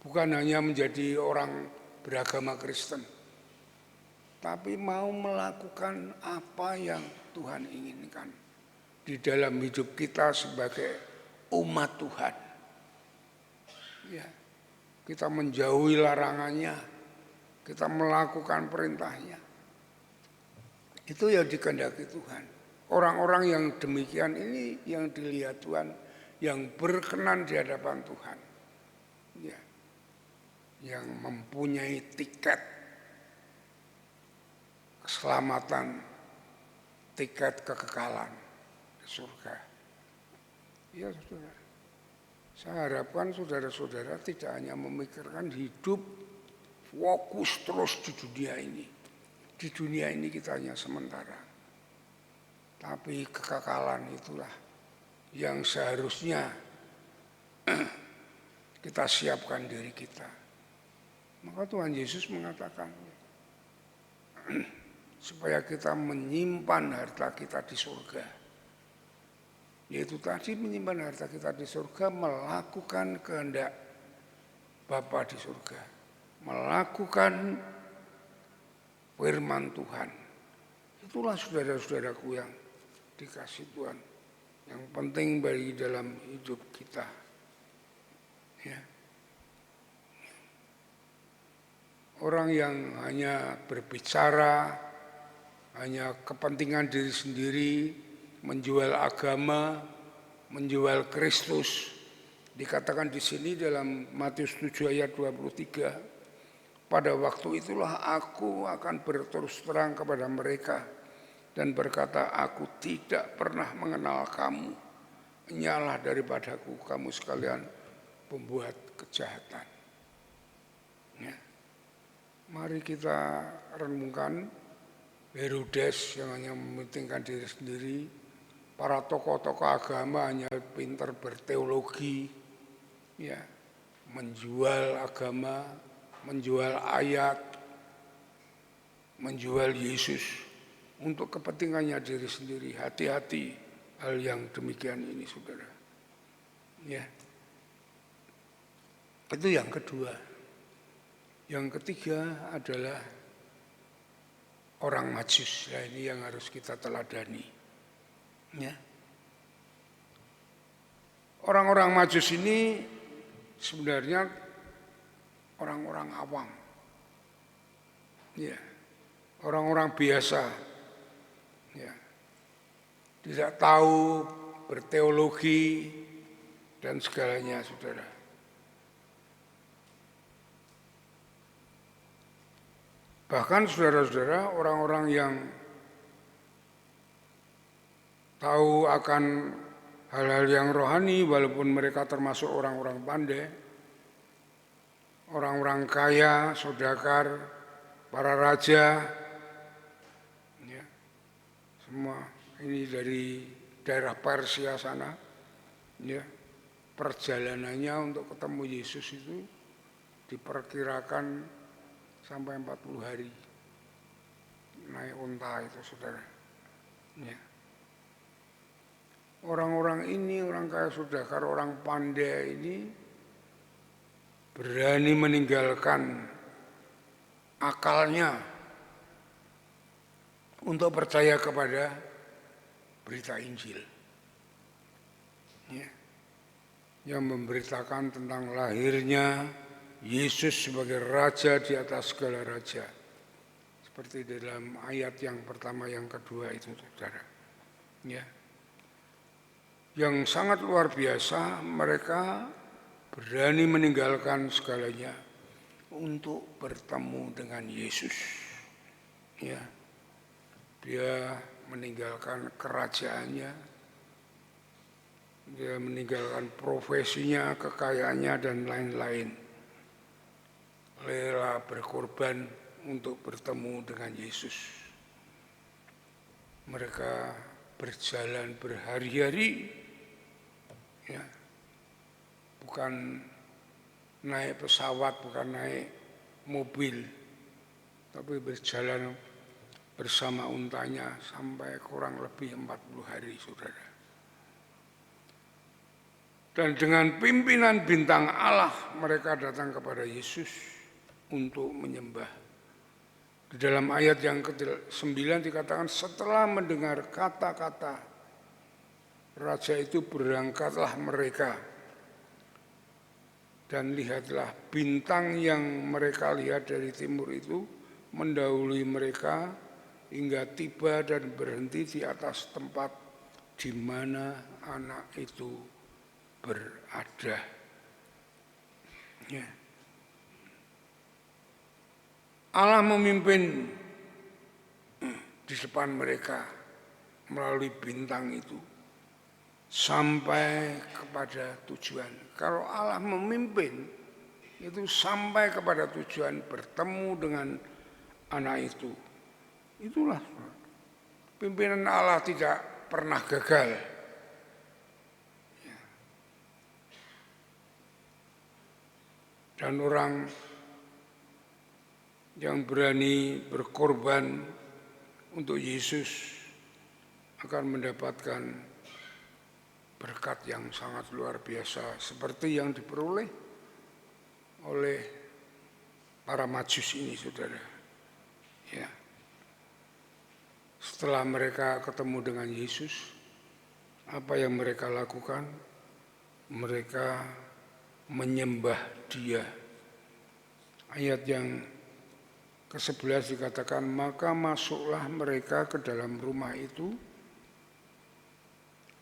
Bukan hanya menjadi orang beragama Kristen, tapi mau melakukan apa yang Tuhan inginkan di dalam hidup kita sebagai umat Tuhan. Ya, kita menjauhi larangannya, kita melakukan perintahnya. Itu yang dikehendaki Tuhan. Orang-orang yang demikian ini yang dilihat Tuhan, yang berkenan di hadapan Tuhan, ya, yang mempunyai tiket keselamatan tiket kekekalan di surga. Ya saudara, saya harapkan saudara-saudara tidak hanya memikirkan hidup fokus terus di dunia ini. Di dunia ini kita hanya sementara. Tapi kekekalan itulah yang seharusnya kita siapkan diri kita. Maka Tuhan Yesus mengatakan supaya kita menyimpan harta kita di surga. Yaitu tadi menyimpan harta kita di surga, melakukan kehendak Bapa di surga. Melakukan firman Tuhan. Itulah saudara-saudaraku yang dikasih Tuhan. Yang penting bagi dalam hidup kita. Ya. Orang yang hanya berbicara, hanya kepentingan diri sendiri, menjual agama, menjual Kristus. Dikatakan di sini dalam Matius 7 ayat 23. Pada waktu itulah aku akan berterus terang kepada mereka dan berkata, aku tidak pernah mengenal kamu. Nyalah daripadaku kamu sekalian pembuat kejahatan. Ya. Mari kita renungkan Herodes yang hanya mementingkan diri sendiri, para tokoh-tokoh agama hanya pintar berteologi, ya, menjual agama, menjual ayat, menjual Yesus untuk kepentingannya diri sendiri. Hati-hati hal yang demikian ini, saudara. Ya, itu yang kedua. Yang ketiga adalah orang Majus. Ya, ini yang harus kita teladani. Ya. Orang-orang Majus ini sebenarnya orang-orang awam. Ya. Orang-orang biasa. Ya. Tidak tahu berteologi dan segalanya, saudara. Bahkan saudara-saudara, orang-orang yang tahu akan hal-hal yang rohani, walaupun mereka termasuk orang-orang pandai, orang-orang kaya, saudagar, para raja, ya, semua ini dari daerah Persia sana, ya, perjalanannya untuk ketemu Yesus itu diperkirakan sampai 40 hari naik unta itu, saudara. Ya. Orang-orang ini, orang kaya saudagar, orang pandai ini berani meninggalkan akalnya untuk percaya kepada berita Injil. Ya. Yang memberitakan tentang lahirnya Yesus sebagai raja di atas segala raja. Seperti dalam ayat yang pertama, yang kedua itu, saudara. Ya. Yang sangat luar biasa, mereka berani meninggalkan segalanya untuk bertemu dengan Yesus. Ya. Dia meninggalkan kerajaannya, dia meninggalkan profesinya, kekayaannya, dan lain-lain. Rela berkorban untuk bertemu dengan Yesus. Mereka berjalan berhari-hari, ya, bukan naik pesawat, bukan naik mobil, tapi berjalan bersama untanya sampai kurang lebih 40 hari, saudara. Dan dengan pimpinan bintang Allah mereka datang kepada Yesus untuk menyembah. Di dalam ayat yang ke-9 dikatakan, setelah mendengar kata-kata raja itu, berangkatlah mereka. Dan lihatlah, bintang yang mereka lihat dari timur itu mendahului mereka hingga tiba dan berhenti di atas tempat di mana anak itu berada. Ya. Allah memimpin di depan mereka melalui bintang itu sampai kepada tujuan. Kalau Allah memimpin itu sampai kepada tujuan, bertemu dengan anak itu. Itulah pimpinan Allah, tidak pernah gagal. Dan orang yang berani berkorban untuk Yesus akan mendapatkan berkat yang sangat luar biasa, seperti yang diperoleh oleh para Majus ini, saudara. Ya. Setelah mereka ketemu dengan Yesus, apa yang mereka lakukan? Mereka menyembah Dia. Ayat yang ke-11 dikatakan, maka masuklah mereka ke dalam rumah itu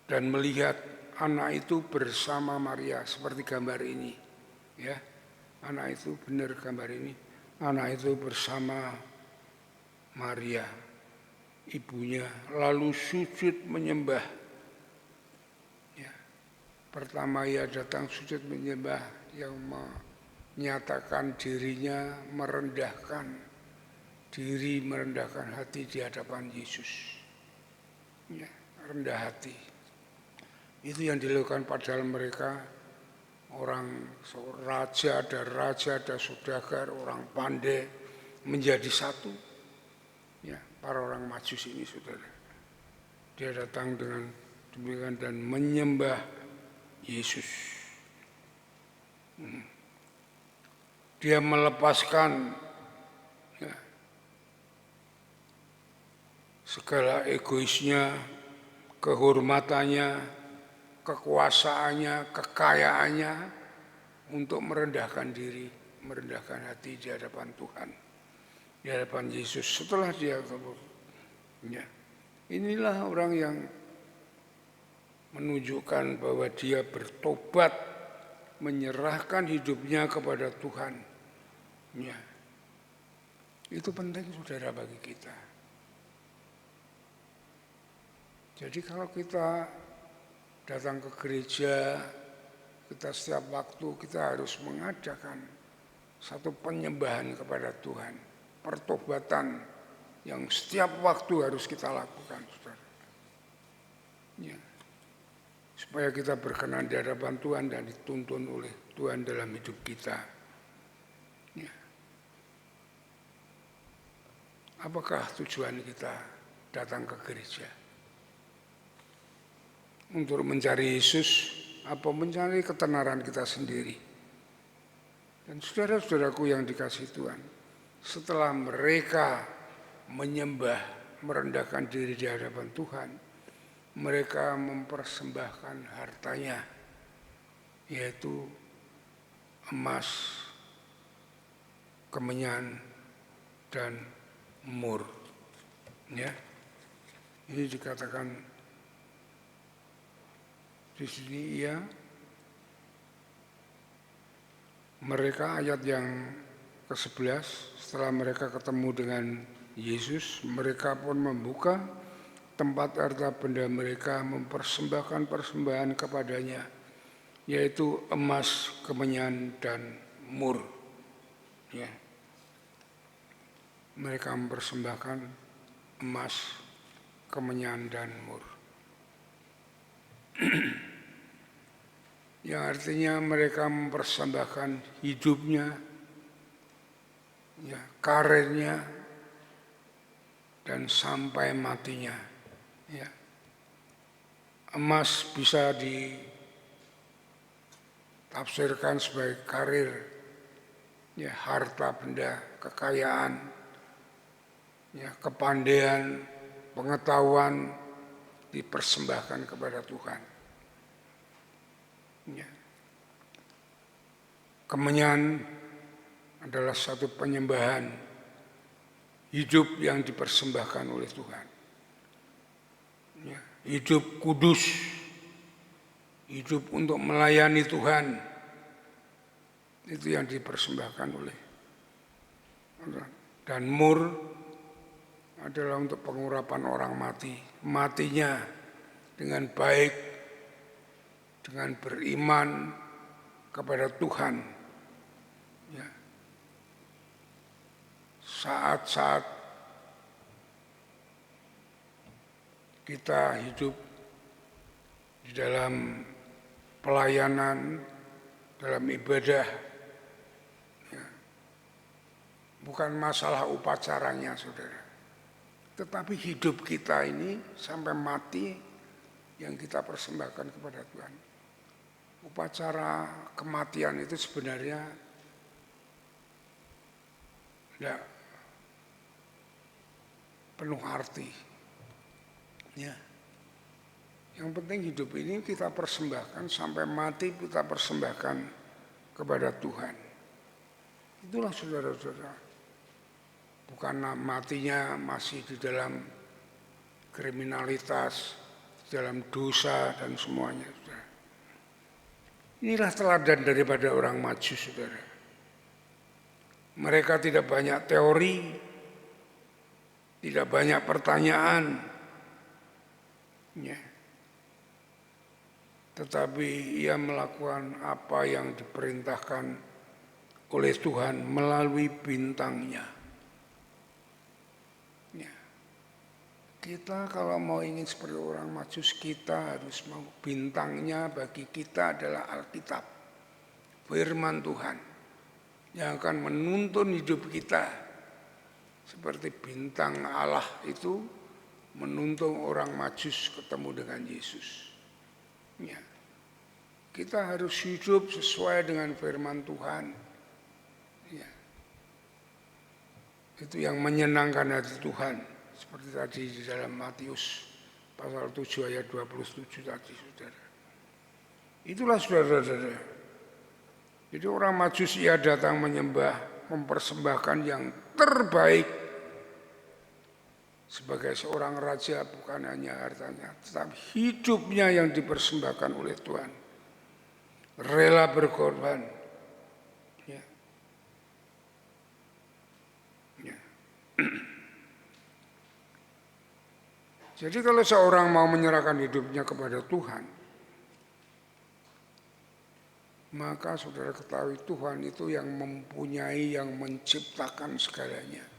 dan melihat anak itu bersama Maria, seperti gambar ini. Ya, anak itu benar gambar ini. Anak itu bersama Maria, ibunya, lalu sujud menyembah. Ya. Pertama ia datang sujud menyembah, yang menyatakan dirinya merendahkan diri, merendahkan hati di hadapan Yesus. Ya, rendah hati. Itu yang dilakukan, padahal mereka orang raja, ada saudagar, orang pandai, menjadi satu. Ya, para orang Majus ini, saudara. Dia datang dengan demikian dan menyembah Yesus. Dia melepaskan ya, segala egoisnya, kehormatannya, kekuasaannya, kekayaannya, untuk merendahkan diri, merendahkan hati di hadapan Tuhan, di hadapan Yesus. Setelah dia ya, inilah orang yang menunjukkan bahwa dia bertobat, menyerahkan hidupnya kepada Tuhan. Ya, itu penting, saudara, bagi kita. Jadi kalau kita datang ke gereja, kita setiap waktu kita harus mengadakan satu penyembahan kepada Tuhan, pertobatan yang setiap waktu harus kita lakukan, saudara. Ya. Supaya kita berkenan di hadapan Tuhan dan dituntun oleh Tuhan dalam hidup kita. Ya. Apakah tujuan kita datang ke gereja? Untuk mencari Yesus, apa mencari ketenaran kita sendiri? Dan saudara-saudaraku yang dikasihi Tuhan, setelah mereka menyembah, merendahkan diri di hadapan Tuhan, mereka mempersembahkan hartanya, yaitu emas, kemenyan, dan mur. Ya, ini dikatakan di sini, ya, mereka, ayat yang ke-11, setelah mereka ketemu dengan Yesus, mereka pun membuka tempat harta benda mereka, mempersembahkan persembahan kepadanya, yaitu emas, kemenyan, dan mur. Ya. Mereka mempersembahkan emas, kemenyan, dan mur. Yang artinya mereka mempersembahkan hidupnya, ya, karirnya, dan sampai matinya. Ya. Emas bisa ditafsirkan sebagai karir, ya, harta benda, kekayaan, ya, kepandaian, pengetahuan, dipersembahkan kepada Tuhan. Ya. Kemenyan adalah satu penyembahan hidup yang dipersembahkan oleh Tuhan. Ya. Hidup kudus, hidup untuk melayani Tuhan, itu yang dipersembahkan oleh. Dan mur adalah untuk pengurapan orang mati. Matinya dengan baik, dengan beriman kepada Tuhan. Ya. Saat-saat kita hidup di dalam pelayanan, dalam ibadah, ya, bukan masalah upacaranya, saudara, tetapi hidup kita ini sampai mati yang kita persembahkan kepada Tuhan. Upacara kematian itu sebenarnya tidak penuh arti. Ya. Yang penting hidup ini kita persembahkan, sampai mati kita persembahkan kepada Tuhan. Itulah saudara-saudara. Bukan matinya masih di dalam kriminalitas, di dalam dosa dan semuanya. Saudara. Inilah teladan daripada orang Majus, saudara. Mereka tidak banyak teori, tidak banyak pertanyaan, ya. Tetapi ia melakukan apa yang diperintahkan oleh Tuhan melalui bintangnya. Ya. Kita kalau mau ingin seperti orang Majus, kita harus mau bintangnya bagi kita adalah Alkitab, firman Tuhan yang akan menuntun hidup kita seperti bintang Allah itu menuntun orang Majus ketemu dengan Yesus. Ya. Kita harus hidup sesuai dengan firman Tuhan. Ya. Itu yang menyenangkan hati Tuhan. Seperti tadi di dalam Matius pasal 7 ayat 27 tadi, saudara. Itulah saudara-saudara. Jadi orang Majus ia datang menyembah, mempersembahkan yang terbaik sebagai seorang raja, bukan hanya hartanya, tetapi hidupnya yang dipersembahkan oleh Tuhan. Rela berkorban. Ya. Ya. Jadi kalau seorang mau menyerahkan hidupnya kepada Tuhan, maka saudara ketahui Tuhan itu yang mempunyai, yang menciptakan segalanya.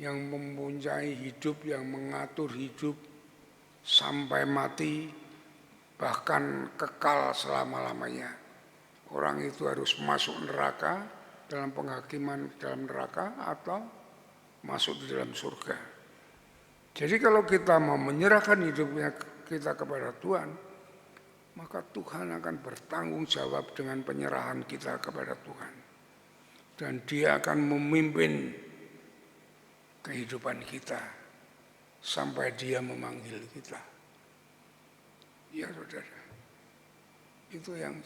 Yang mempunyai hidup, yang mengatur hidup sampai mati, bahkan kekal selama-lamanya. Orang itu harus masuk neraka, dalam penghakiman dalam neraka, atau masuk di dalam surga. Jadi kalau kita mau menyerahkan hidupnya kita kepada Tuhan, maka Tuhan akan bertanggung jawab dengan penyerahan kita kepada Tuhan. Dan Dia akan memimpin kehidupan kita sampai Dia memanggil kita. Ya saudara, itu yang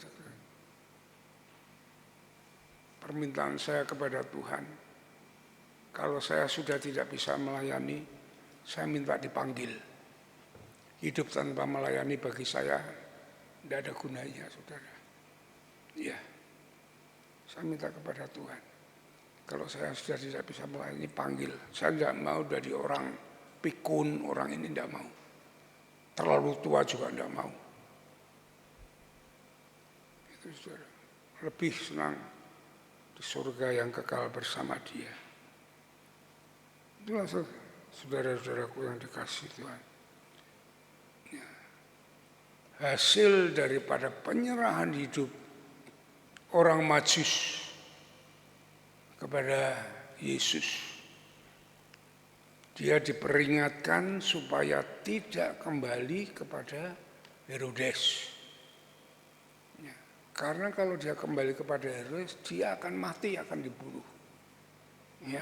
permintaan saya kepada Tuhan. Kalau saya sudah tidak bisa melayani, saya minta dipanggil. Hidup tanpa melayani bagi saya tidak ada gunanya, saudara. Ya, saya minta kepada Tuhan. Kalau saya sudah tidak bisa melayani, panggil. Saya tidak mau dari orang pikun, orang ini tidak mau. Terlalu tua juga tidak mau. Itu saudara. Lebih senang di surga yang kekal bersama Dia. Itulah saudara-saudaraku yang dikasihi Tuhan. Ya. Hasil daripada penyerahan hidup orang Majus kepada Yesus, dia diperingatkan supaya tidak kembali kepada Herodes. Ya, karena kalau dia kembali kepada Herodes, dia akan mati, akan dibunuh. Ya,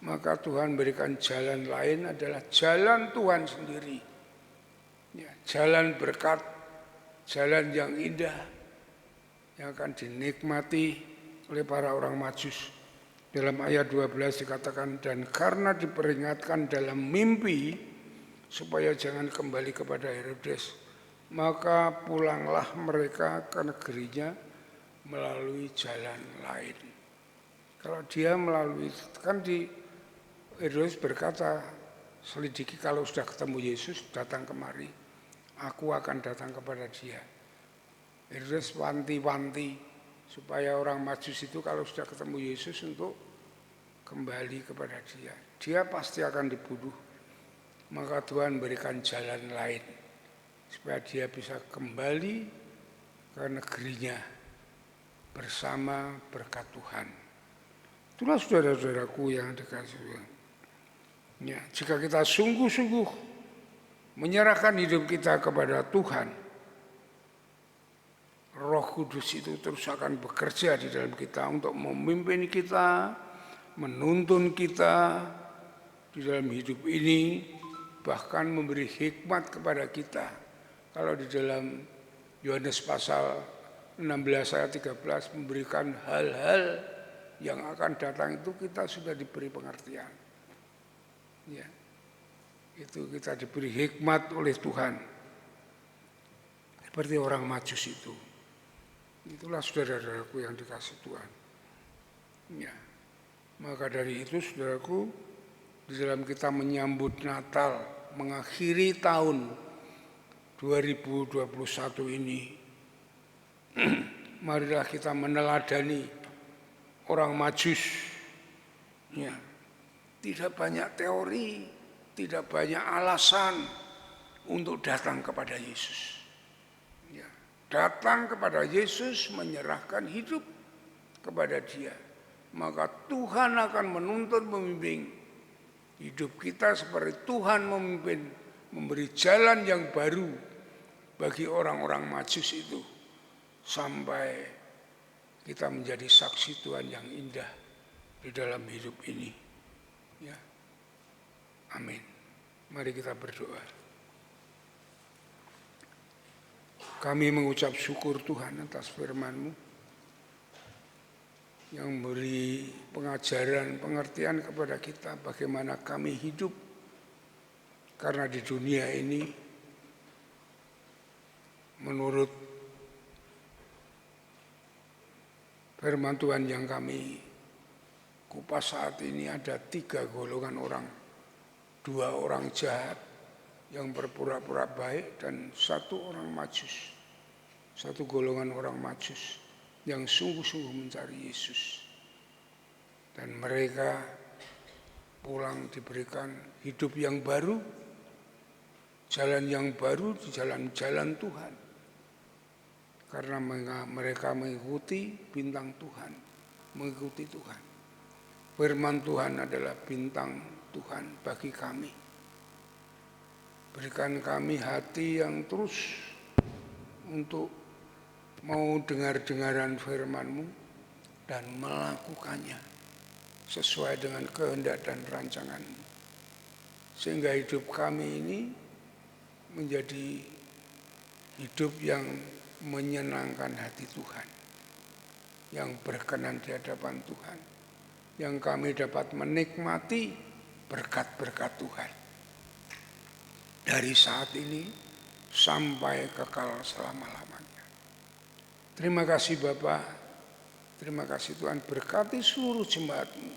maka Tuhan berikan jalan lain, adalah jalan Tuhan sendiri. Ya, jalan berkat, jalan yang indah, yang akan dinikmati oleh para orang Majus. Dalam ayat 12 dikatakan, dan karena diperingatkan dalam mimpi supaya jangan kembali kepada Herodes, maka pulanglah mereka ke negerinya melalui jalan lain. Kalau dia melalui, kan di Herodes berkata, selidiki kalau sudah ketemu Yesus, datang kemari. Aku akan datang kepada dia. Herodes wanti-wanti supaya orang Majus itu kalau sudah ketemu Yesus untuk kembali kepada dia. Dia pasti akan dibunuh. Maka Tuhan berikan jalan lain supaya dia bisa kembali ke negerinya bersama berkat Tuhan. Itulah saudara-saudaraku yang dikasihi Tuhan. Ya, jika kita sungguh-sungguh menyerahkan hidup kita kepada Tuhan, Roh Kudus itu terus akan bekerja di dalam kita untuk memimpin kita, menuntun kita di dalam hidup ini, bahkan memberi hikmat kepada kita. Kalau di dalam Yohanes pasal 16 ayat 13 memberikan hal-hal yang akan datang itu kita sudah diberi pengertian. Ya, itu kita diberi hikmat oleh Tuhan. Seperti orang Majus itu. Itulah saudara-saudaraku yang dikasihi Tuhan. Ya. Maka dari itu saudaraku, di dalam kita menyambut Natal, mengakhiri tahun 2021 ini, marilah kita meneladani orang Majus. Ya. Tidak banyak teori, tidak banyak alasan untuk datang kepada Yesus. Ya. Datang kepada Yesus, menyerahkan hidup kepada Dia. Maka Tuhan akan menuntun membimbing hidup kita seperti Tuhan memimpin, memberi jalan yang baru bagi orang-orang Majus itu. Sampai kita menjadi saksi Tuhan yang indah di dalam hidup ini. Ya. Amin. Mari kita berdoa. Kami mengucap syukur Tuhan atas firman-Mu yang memberi pengajaran, pengertian kepada kita bagaimana kami hidup. Karena di dunia ini menurut firman Tuhan yang kami kupas saat ini ada 3 golongan orang, 2 orang jahat yang berpura-pura baik dan 1 orang Majus, 1 golongan orang Majus yang sungguh-sungguh mencari Yesus. Dan mereka pulang diberikan hidup yang baru, jalan yang baru di jalan-jalan Tuhan. Karena mereka mengikuti bintang Tuhan, mengikuti Tuhan. Firman Tuhan adalah bintang Tuhan bagi kami. Berikan kami hati yang terus untuk mau dengar-dengaran firman-Mu dan melakukannya sesuai dengan kehendak dan rancangan-Mu. Sehingga hidup kami ini menjadi hidup yang menyenangkan hati Tuhan, yang berkenan di hadapan Tuhan, yang kami dapat menikmati berkat-berkat Tuhan dari saat ini sampai kekal selama-lamanya. Terima kasih Bapa, terima kasih Tuhan, berkati seluruh jemaat-Mu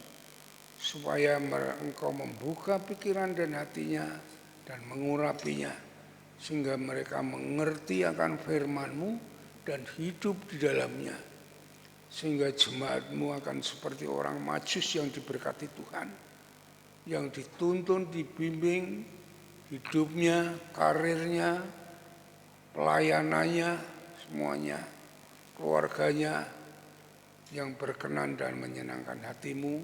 supaya Engkau membuka pikiran dan hatinya dan mengurapinya sehingga mereka mengerti akan firman-Mu dan hidup di dalamnya. Sehingga jemaat-Mu akan seperti orang Majus yang diberkati Tuhan, yang dituntun, dibimbing hidupnya, karirnya, pelayanannya, semuanya, keluarganya yang berkenan dan menyenangkan hati-Mu,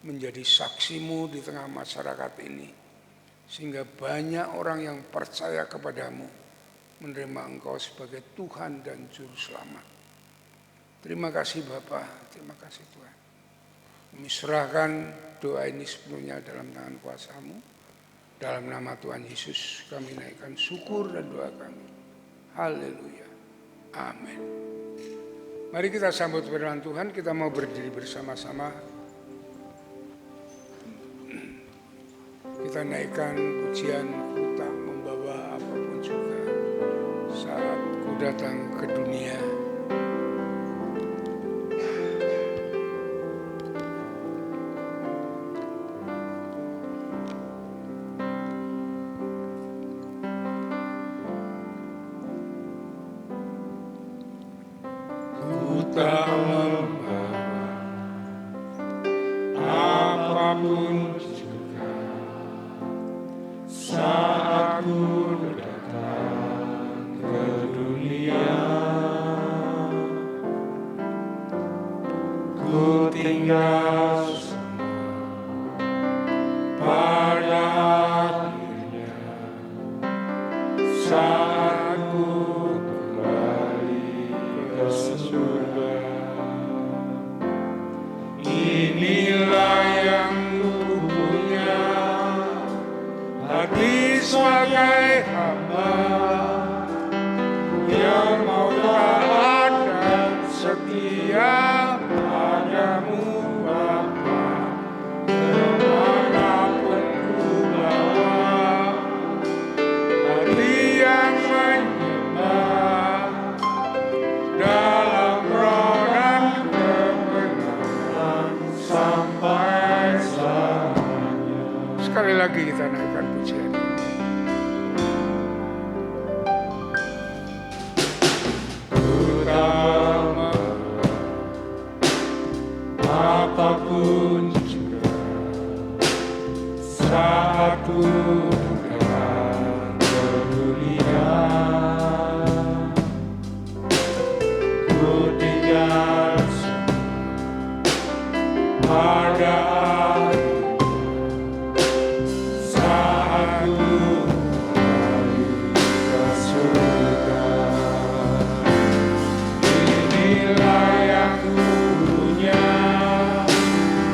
menjadi saksi-Mu di tengah masyarakat ini. Sehingga banyak orang yang percaya kepadamu, menerima Engkau sebagai Tuhan dan Juru Selamat. Terima kasih Bapa, terima kasih Tuhan. Kami serahkan doa ini sepenuhnya dalam tangan kuasa-Mu. Dalam nama Tuhan Yesus kami naikkan syukur dan doa kami. Haleluya. Amin. Mari kita sambut firman Tuhan, kita mau berdiri bersama-sama. Kita naikkan pujian ku tak membawa apapun juga saat ku datang ke dunia. tak membawa apapun juga saat ku datang ke dunia. Ku tinggal pada akhirnya saat ku kembali ke surga. Inilah yang ku punya, hati sebagai hamba yang mau taat dan setia padamu Bapa. Kemanapun ku bawa hati yang menyembah dalam roh dan kebenaran sampai selamanya. Sekali lagi kita naikkan pujian. Ku tak mau apapun juga saat ku datang ke dunia. Ku tinggal pada akhirnya saat ku kembali ke surga. Inilah yang ku punya,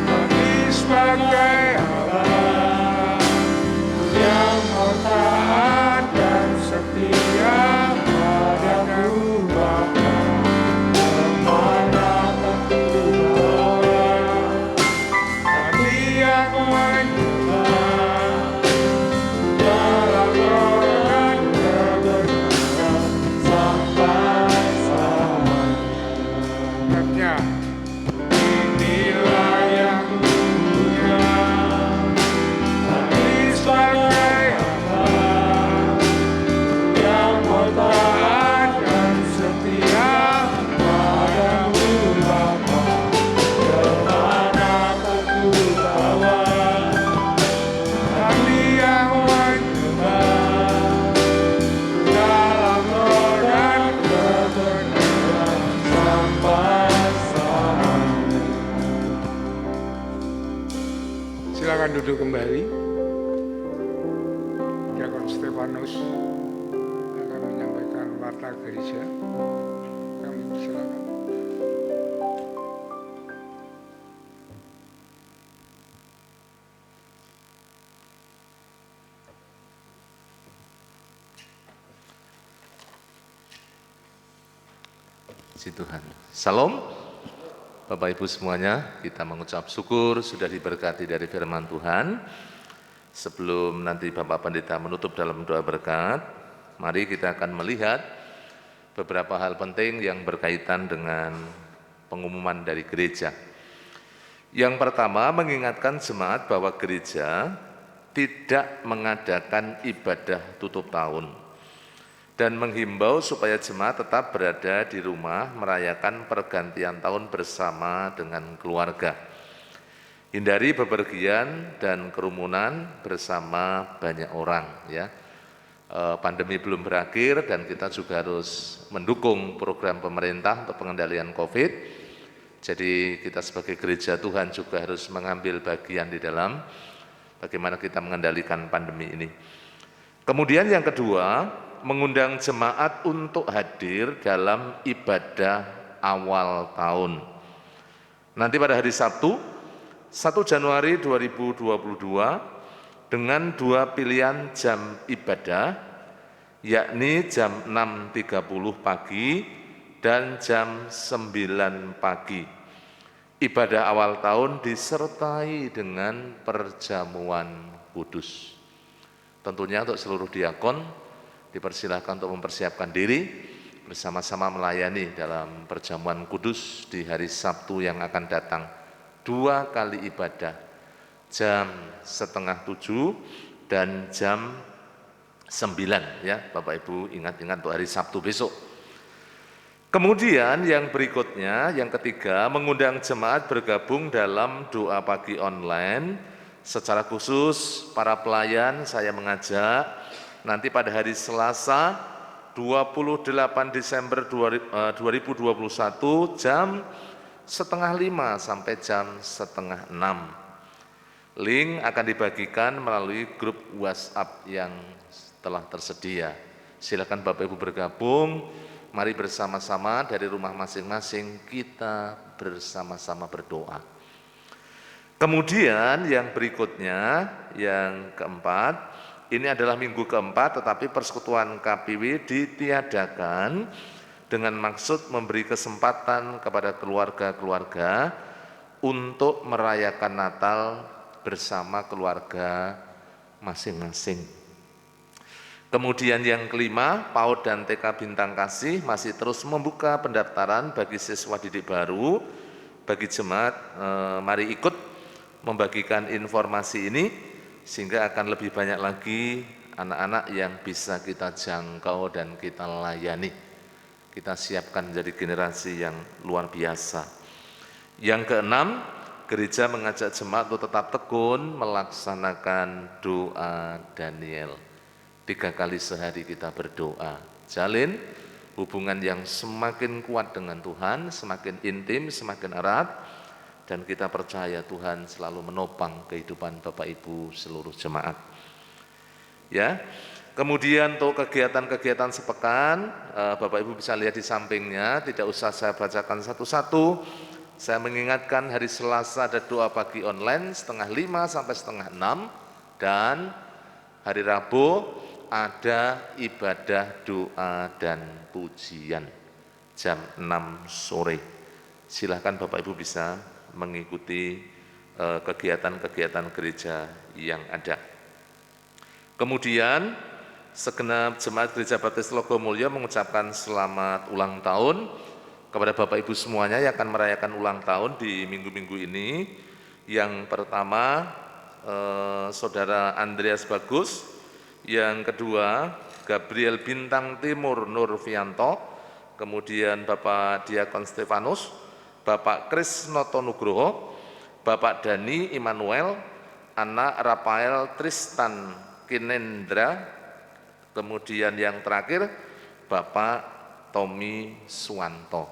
hati sebagai hamba yang mau taat dan setia padamu Bapa. Kemanapun ku bawa hati yang menyembah dalam roh dan kebenaran sampai selamanya. Inilah yang ku punya, hati sebagai hamba yang mau taat dan setia padamu Bapa. Kemanapun ku bawa hati yang menyembah dalam roh dan kebenaran sampai selamanya. Silakan duduk kembali. Diakon Stefanus akan menyampaikan warta gereja. Kami silakan. Puji Tuhan. Salam. Bapak Ibu semuanya, kita mengucap syukur sudah diberkati dari firman Tuhan. Sebelum nanti Bapak Pendeta menutup dalam doa berkat, mari kita akan melihat beberapa hal penting yang berkaitan dengan pengumuman dari gereja. Yang pertama, mengingatkan jemaat bahwa gereja tidak mengadakan ibadah tutup tahun dan menghimbau supaya jemaat tetap berada di rumah merayakan pergantian tahun bersama dengan keluarga. Hindari bepergian dan kerumunan bersama banyak orang, ya. Pandemi belum berakhir dan kita juga harus mendukung program pemerintah untuk pengendalian COVID. Jadi kita sebagai gereja Tuhan juga harus mengambil bagian di dalam bagaimana kita mengendalikan pandemi ini. Kemudian yang kedua, mengundang jemaat untuk hadir dalam ibadah awal tahun. Nanti pada hari Sabtu, 1 Januari 2022, dengan 2 pilihan jam ibadah, yakni jam 6.30 pagi dan jam 9 pagi. Ibadah awal tahun disertai dengan perjamuan kudus. Tentunya untuk seluruh diakon, dipersilahkan untuk mempersiapkan diri bersama-sama melayani dalam perjamuan kudus di hari Sabtu yang akan datang. 2 kali ibadah, jam 6:30 dan jam 9, ya Bapak Ibu ingat-ingat untuk hari Sabtu besok. Kemudian yang berikutnya, yang ketiga, mengundang jemaat bergabung dalam doa pagi online. Secara khusus para pelayan saya mengajak nanti pada hari Selasa 28 Desember 2021 jam 4:30 sampai jam 5:30. Link akan dibagikan melalui grup WhatsApp yang telah tersedia. Silakan Bapak Ibu bergabung. Mari bersama-sama dari rumah masing-masing kita bersama-sama berdoa. Kemudian yang berikutnya, yang keempat, ini adalah minggu keempat tetapi persekutuan KPW ditiadakan dengan maksud memberi kesempatan kepada keluarga-keluarga untuk merayakan Natal bersama keluarga masing-masing. Kemudian yang kelima, PAUD dan TK Bintang Kasih masih terus membuka pendaftaran bagi siswa didik baru. Bagi jemaat, mari ikut membagikan informasi ini sehingga akan lebih banyak lagi anak-anak yang bisa kita jangkau dan kita layani. Kita siapkan menjadi generasi yang luar biasa. Yang keenam, gereja mengajak jemaat untuk tetap tekun melaksanakan doa Daniel. 3 kali sehari kita berdoa, jalin hubungan yang semakin kuat dengan Tuhan, semakin intim, semakin erat, dan kita percaya Tuhan selalu menopang kehidupan Bapak Ibu seluruh jemaat. Ya, kemudian untuk kegiatan-kegiatan sepekan, Bapak Ibu bisa lihat di sampingnya, tidak usah saya bacakan satu-satu. Saya mengingatkan hari Selasa ada doa pagi online 4:30 sampai 5:30, dan hari Rabu ada ibadah doa dan pujian jam 6 sore. Silahkan Bapak Ibu bisa mengikuti kegiatan-kegiatan gereja yang ada. Kemudian segenap jemaat Gereja Baptis Logomulyo mengucapkan selamat ulang tahun kepada Bapak Ibu semuanya yang akan merayakan ulang tahun di minggu-minggu ini. Yang pertama Saudara Andreas Bagus, yang kedua Gabriel Bintang Timur Nurfianto, kemudian Bapak Diakon Stefanus, Bapak Krisnoto Nugroho, Bapak Dani Immanuel, anak Rafael Tristan Kinendra, kemudian yang terakhir Bapak Tommy Suwanto.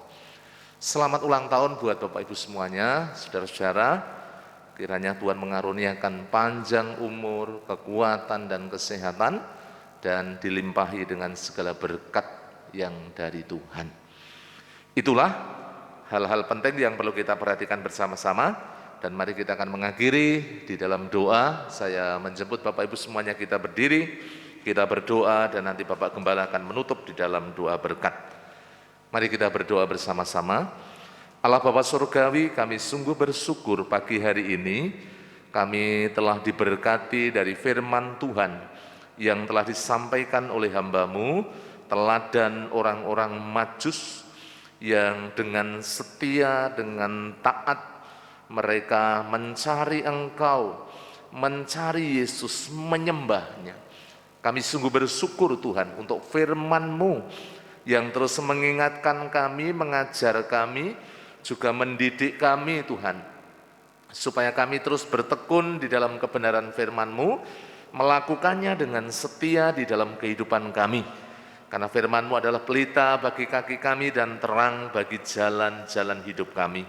Selamat ulang tahun buat Bapak Ibu semuanya, saudara-saudara. Kiranya Tuhan mengaruniakan panjang umur, kekuatan dan kesehatan, dan dilimpahi dengan segala berkat yang dari Tuhan. Itulah hal-hal penting yang perlu kita perhatikan bersama-sama, dan mari kita akan mengakhiri di dalam doa. Saya menjemput Bapak Ibu semuanya, kita berdiri, kita berdoa, dan nanti Bapak Gembala akan menutup di dalam doa berkat. Mari kita berdoa bersama-sama. Allah Bapa Surgawi, kami sungguh bersyukur pagi hari ini kami telah diberkati dari firman Tuhan yang telah disampaikan oleh hamba-Mu, teladan orang-orang Majus yang dengan setia, dengan taat mereka mencari Engkau, mencari Yesus, menyembahnya. Kami sungguh bersyukur Tuhan untuk firman-Mu yang terus mengingatkan kami, mengajar kami, juga mendidik kami Tuhan, supaya kami terus bertekun di dalam kebenaran firman-Mu, melakukannya dengan setia di dalam kehidupan kami. Karena firman-Mu adalah pelita bagi kaki kami dan terang bagi jalan-jalan hidup kami.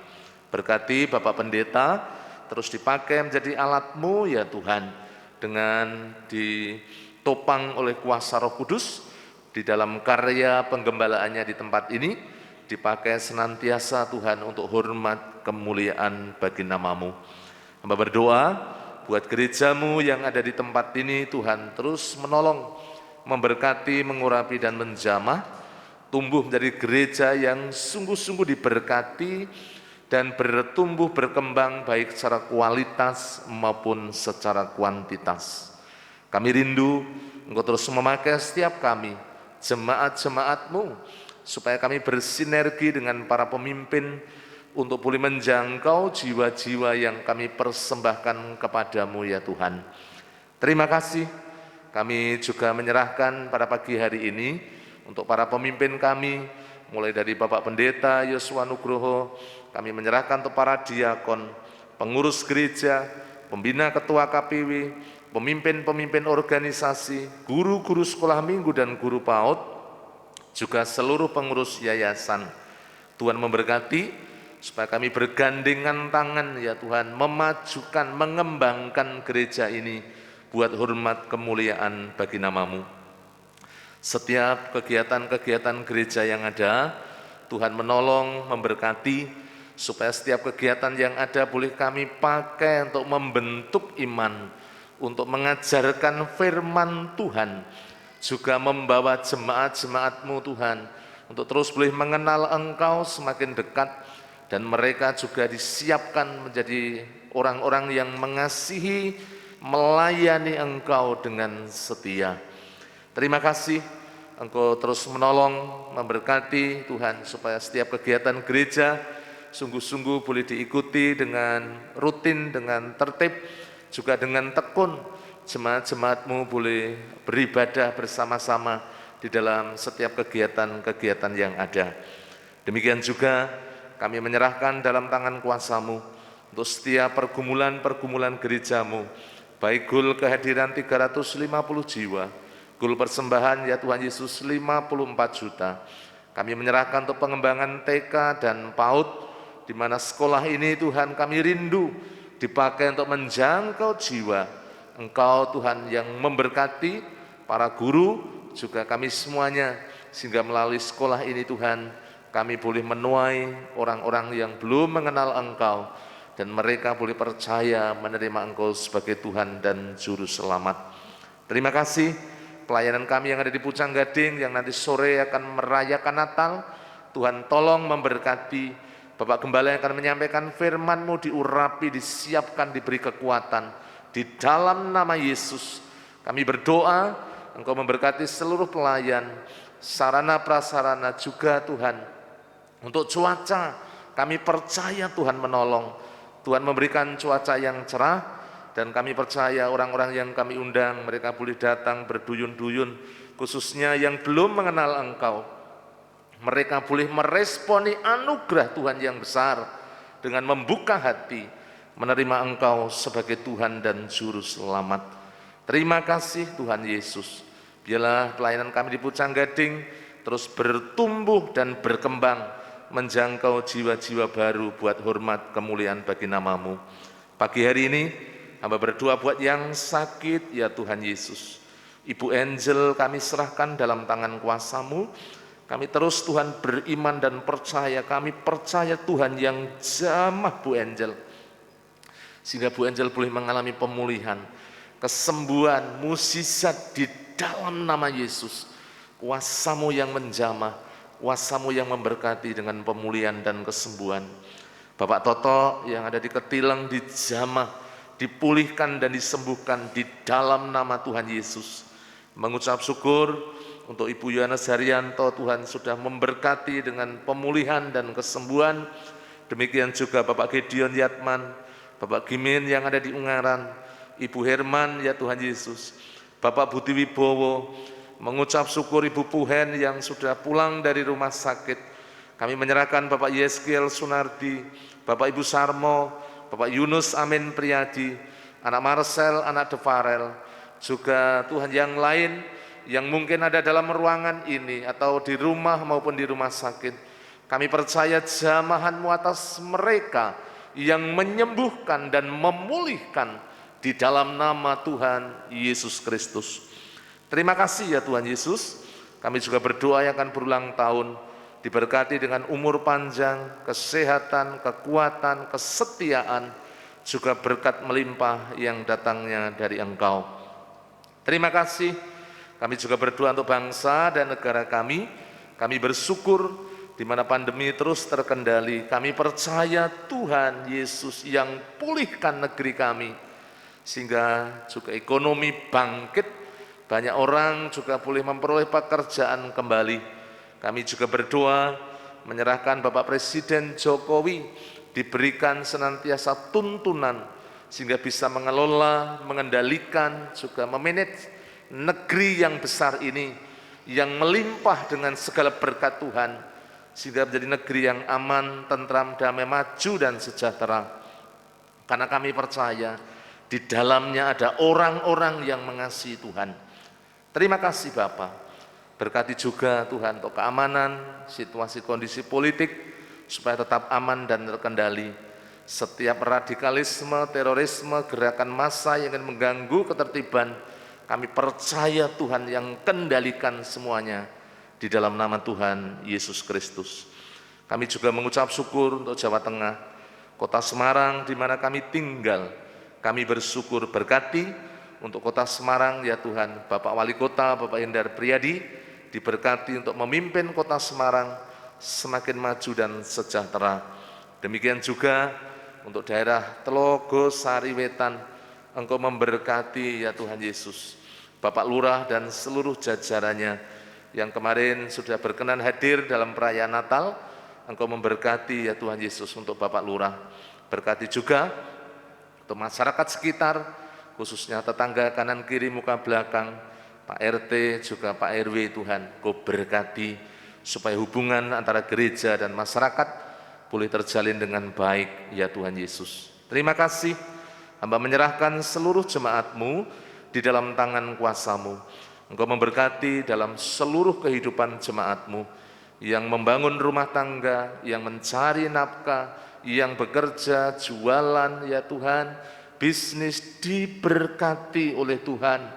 Berkati Bapak Pendeta, terus dipakai menjadi alat-Mu ya Tuhan, dengan ditopang oleh kuasa Roh Kudus di dalam karya penggembalaannya di tempat ini, dipakai senantiasa Tuhan untuk hormat kemuliaan bagi nama-Mu. Hamba berdoa buat gereja-Mu yang ada di tempat ini, Tuhan terus menolong, memberkati, mengurapi dan menjamah, tumbuh menjadi gereja yang sungguh-sungguh diberkati dan bertumbuh berkembang baik secara kualitas maupun secara kuantitas. Kami rindu Engkau terus memakai setiap kami, jemaat-jemaat-Mu, supaya kami bersinergi dengan para pemimpin untuk boleh menjangkau jiwa-jiwa yang kami persembahkan kepadamu ya Tuhan. Terima kasih, kami juga menyerahkan pada pagi hari ini untuk para pemimpin kami, mulai dari Bapak Pendeta Yosua Nugroho, kami menyerahkan untuk para diakon, pengurus gereja, pembina ketua KPW, pemimpin-pemimpin organisasi, guru-guru sekolah minggu dan guru PAUD, juga seluruh pengurus yayasan. Tuhan memberkati supaya kami bergandengan tangan ya Tuhan, memajukan, mengembangkan gereja ini buat hormat kemuliaan bagi nama-Mu. Setiap kegiatan-kegiatan gereja yang ada, Tuhan menolong, memberkati, supaya setiap kegiatan yang ada boleh kami pakai untuk membentuk iman, untuk mengajarkan firman Tuhan, juga membawa jemaat-jemaat-Mu Tuhan, untuk terus boleh mengenal Engkau semakin dekat, dan mereka juga disiapkan menjadi orang-orang yang mengasihi, melayani Engkau dengan setia. Terima kasih, Engkau terus menolong, memberkati Tuhan, supaya setiap kegiatan gereja sungguh-sungguh boleh diikuti dengan rutin, dengan tertib, juga dengan tekun. Jemaat-jemaat-Mu boleh beribadah bersama-sama di dalam setiap kegiatan-kegiatan yang ada. Demikian juga kami menyerahkan dalam tangan kuasa-Mu untuk setiap pergumulan-pergumulan gereja-Mu, baik gul kehadiran 350 jiwa, gul persembahan ya Tuhan Yesus 54 juta. Kami menyerahkan untuk pengembangan TK dan PAUD, di mana sekolah ini Tuhan kami rindu dipakai untuk menjangkau jiwa. Engkau Tuhan yang memberkati para guru, juga kami semuanya, sehingga melalui sekolah ini Tuhan, kami boleh menuai orang-orang yang belum mengenal Engkau, dan mereka boleh percaya menerima Engkau sebagai Tuhan dan Juru Selamat. Terima kasih pelayanan kami yang ada di Pucang Gading, yang nanti sore akan merayakan Natal. Tuhan tolong memberkati. Bapak Gembala yang akan menyampaikan firman-Mu diurapi, disiapkan, diberi kekuatan. Di dalam nama Yesus kami berdoa, Engkau memberkati seluruh pelayan, sarana prasarana juga Tuhan. Untuk cuaca, kami percaya Tuhan menolong. Tuhan memberikan cuaca yang cerah, dan kami percaya orang-orang yang kami undang, mereka boleh datang berduyun-duyun, khususnya yang belum mengenal Engkau. Mereka boleh meresponi anugerah Tuhan yang besar dengan membuka hati, menerima Engkau sebagai Tuhan dan Juru Selamat. Terima kasih Tuhan Yesus. Biarlah pelayanan kami di Pucang Gading terus bertumbuh dan berkembang, menjangkau jiwa-jiwa baru buat hormat kemuliaan bagi nama-Mu. Pagi hari ini hamba berdoa buat yang sakit ya Tuhan Yesus. Ibu Angel kami serahkan dalam tangan kuasa-Mu. Kami terus Tuhan beriman dan percaya, kami percaya Tuhan yang jamah Bu Angel, sehingga Bu Angel boleh mengalami pemulihan, kesembuhan, mukjizat di dalam nama Yesus. Kuasa-Mu yang menjamah, kuasa-Mu yang memberkati dengan pemulihan dan kesembuhan. Bapak Toto yang ada di Ketileng dijamah, dipulihkan dan disembuhkan di dalam nama Tuhan Yesus. Mengucap syukur untuk Ibu Yohanes Haryanto, Tuhan sudah memberkati dengan pemulihan dan kesembuhan. Demikian juga Bapak Gideon Yatman, Bapak Gimin yang ada di Ungaran, Ibu Herman ya Tuhan Yesus, Bapak Budi Wibowo. Mengucap syukur Ibu Puhen yang sudah pulang dari rumah sakit. Kami menyerahkan Bapak Yeskiel Sunardi, Bapak Ibu Sarmo, Bapak Yunus Amin Priyadi, anak Marcel, anak Devarel, juga Tuhan yang lain yang mungkin ada dalam ruangan ini atau di rumah maupun di rumah sakit. Kami percaya jamahan-Mu atas mereka yang menyembuhkan dan memulihkan di dalam nama Tuhan Yesus Kristus. Terima kasih ya Tuhan Yesus. Kami juga berdoa yang akan berulang tahun, diberkati dengan umur panjang, kesehatan, kekuatan, kesetiaan, juga berkat melimpah yang datangnya dari Engkau. Terima kasih. Kami juga berdoa untuk bangsa dan negara kami. Kami bersyukur di mana pandemi terus terkendali. Kami percaya Tuhan Yesus yang pulihkan negeri kami, sehingga juga ekonomi bangkit. Banyak orang juga boleh memperoleh pekerjaan kembali. Kami juga berdoa menyerahkan Bapak Presiden Jokowi diberikan senantiasa tuntunan, sehingga bisa mengelola, mengendalikan, juga memanage negeri yang besar ini, yang melimpah dengan segala berkat Tuhan, sehingga menjadi negeri yang aman, tentram, damai, maju, dan sejahtera. Karena kami percaya di dalamnya ada orang-orang yang mengasihi Tuhan. Terima kasih Bapa. Berkati juga Tuhan untuk keamanan, situasi kondisi politik, supaya tetap aman dan terkendali. Setiap radikalisme, terorisme, gerakan massa yang ingin mengganggu ketertiban, kami percaya Tuhan yang kendalikan semuanya di dalam nama Tuhan Yesus Kristus. Kami juga mengucap syukur untuk Jawa Tengah, Kota Semarang di mana kami tinggal. Kami bersyukur, berkati untuk Kota Semarang ya Tuhan, Bapak Wali Kota, Bapak Hendar Priyadi, diberkati untuk memimpin Kota Semarang semakin maju dan sejahtera. Demikian juga untuk daerah Telogo, Sariwetan, Engkau memberkati ya Tuhan Yesus, Bapak Lurah dan seluruh jajarannya yang kemarin sudah berkenan hadir dalam perayaan Natal. Engkau memberkati ya Tuhan Yesus untuk Bapak Lurah. Berkati juga untuk masyarakat sekitar, khususnya tetangga kanan kiri muka belakang, Pak RT juga Pak RW. Tuhan, Kau berkati supaya hubungan antara gereja dan masyarakat boleh terjalin dengan baik ya Tuhan Yesus. Terima kasih. Hamba menyerahkan seluruh jemaat-Mu di dalam tangan kuasa-Mu. Engkau memberkati dalam seluruh kehidupan jemaat-Mu yang membangun rumah tangga, yang mencari nafkah, yang bekerja, jualan ya Tuhan, bisnis diberkati oleh Tuhan,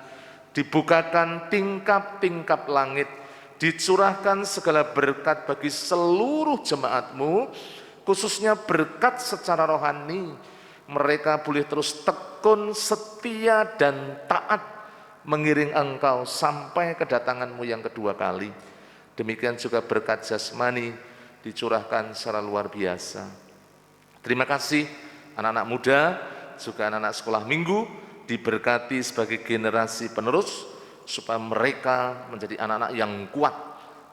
dibukakan tingkap-tingkap langit, dicurahkan segala berkat bagi seluruh jemaat-Mu, khususnya berkat secara rohani. Mereka boleh terus tekun, setia, dan taat mengiring Engkau sampai kedatangan-Mu yang kedua kali. Demikian juga berkat jasmani dicurahkan secara luar biasa. Terima kasih anak-anak muda, juga anak-anak sekolah minggu, diberkati sebagai generasi penerus, supaya mereka menjadi anak-anak yang kuat,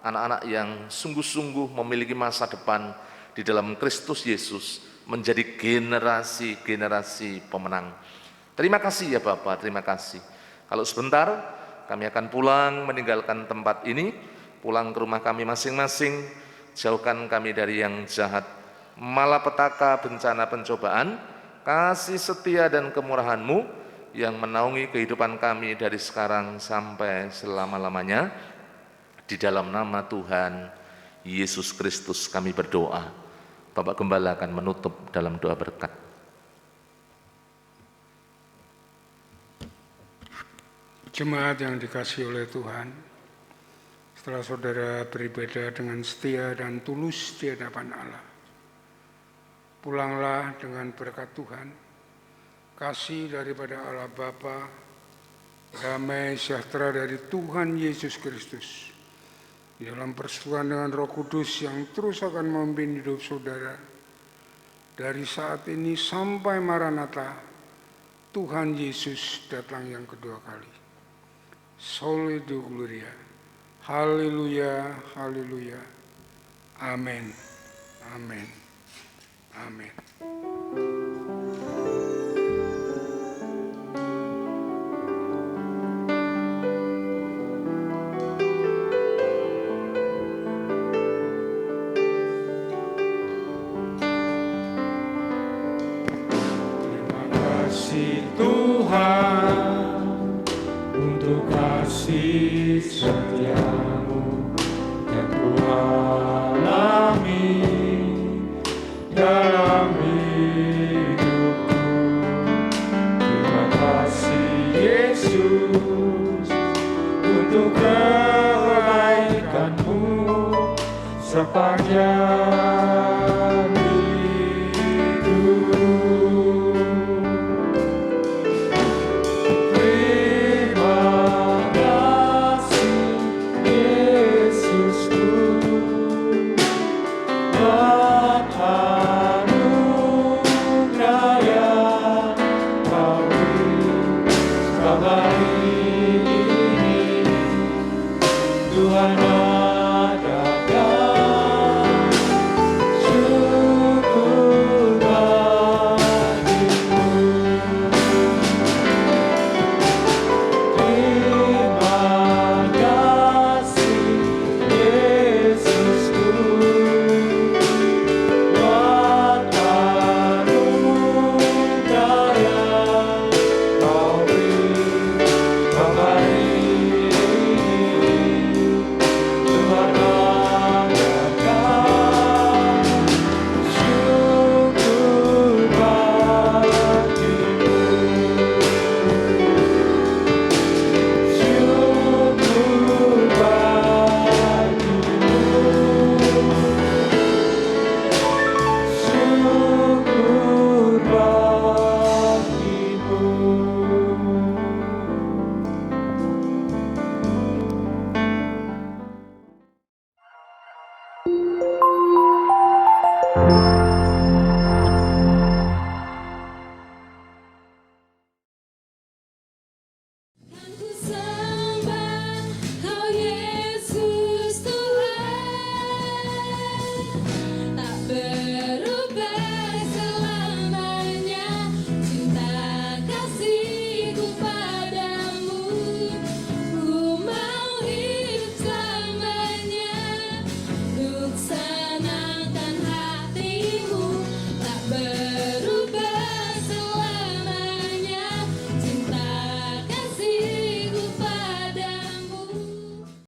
anak-anak yang sungguh-sungguh memiliki masa depan di dalam Kristus Yesus, menjadi generasi-generasi pemenang. Terima kasih ya Bapak, terima kasih. Kalau sebentar kami akan pulang meninggalkan tempat ini, pulang ke rumah kami masing-masing, jauhkan kami dari yang jahat, malapetaka, bencana, pencobaan, kasih setia dan kemurahan-Mu yang menaungi kehidupan kami dari sekarang sampai selama-lamanya. Di dalam nama Tuhan Yesus Kristus kami berdoa. Bapak Gembala akan menutup dalam doa berkat. Jemaat yang dikasihi oleh Tuhan, setelah saudara beribadah dengan setia dan tulus di hadapan Allah, pulanglah dengan berkat Tuhan, kasih daripada Allah Bapa, damai sejahtera dari Tuhan Yesus Kristus, di dalam persekutuan dengan Roh Kudus yang terus akan memimpin hidup saudara dari saat ini sampai Maranatha, Tuhan Yesus datang yang kedua kali. Soli Deo Gloria. Haleluya, haleluya. Amin. Amin. Amin. Tuhan, untuk kasih setia-Mu yang Ku alami dalam hidupku. Terima kasih Yesus untuk kebaikan-Mu sepanjang Tuhan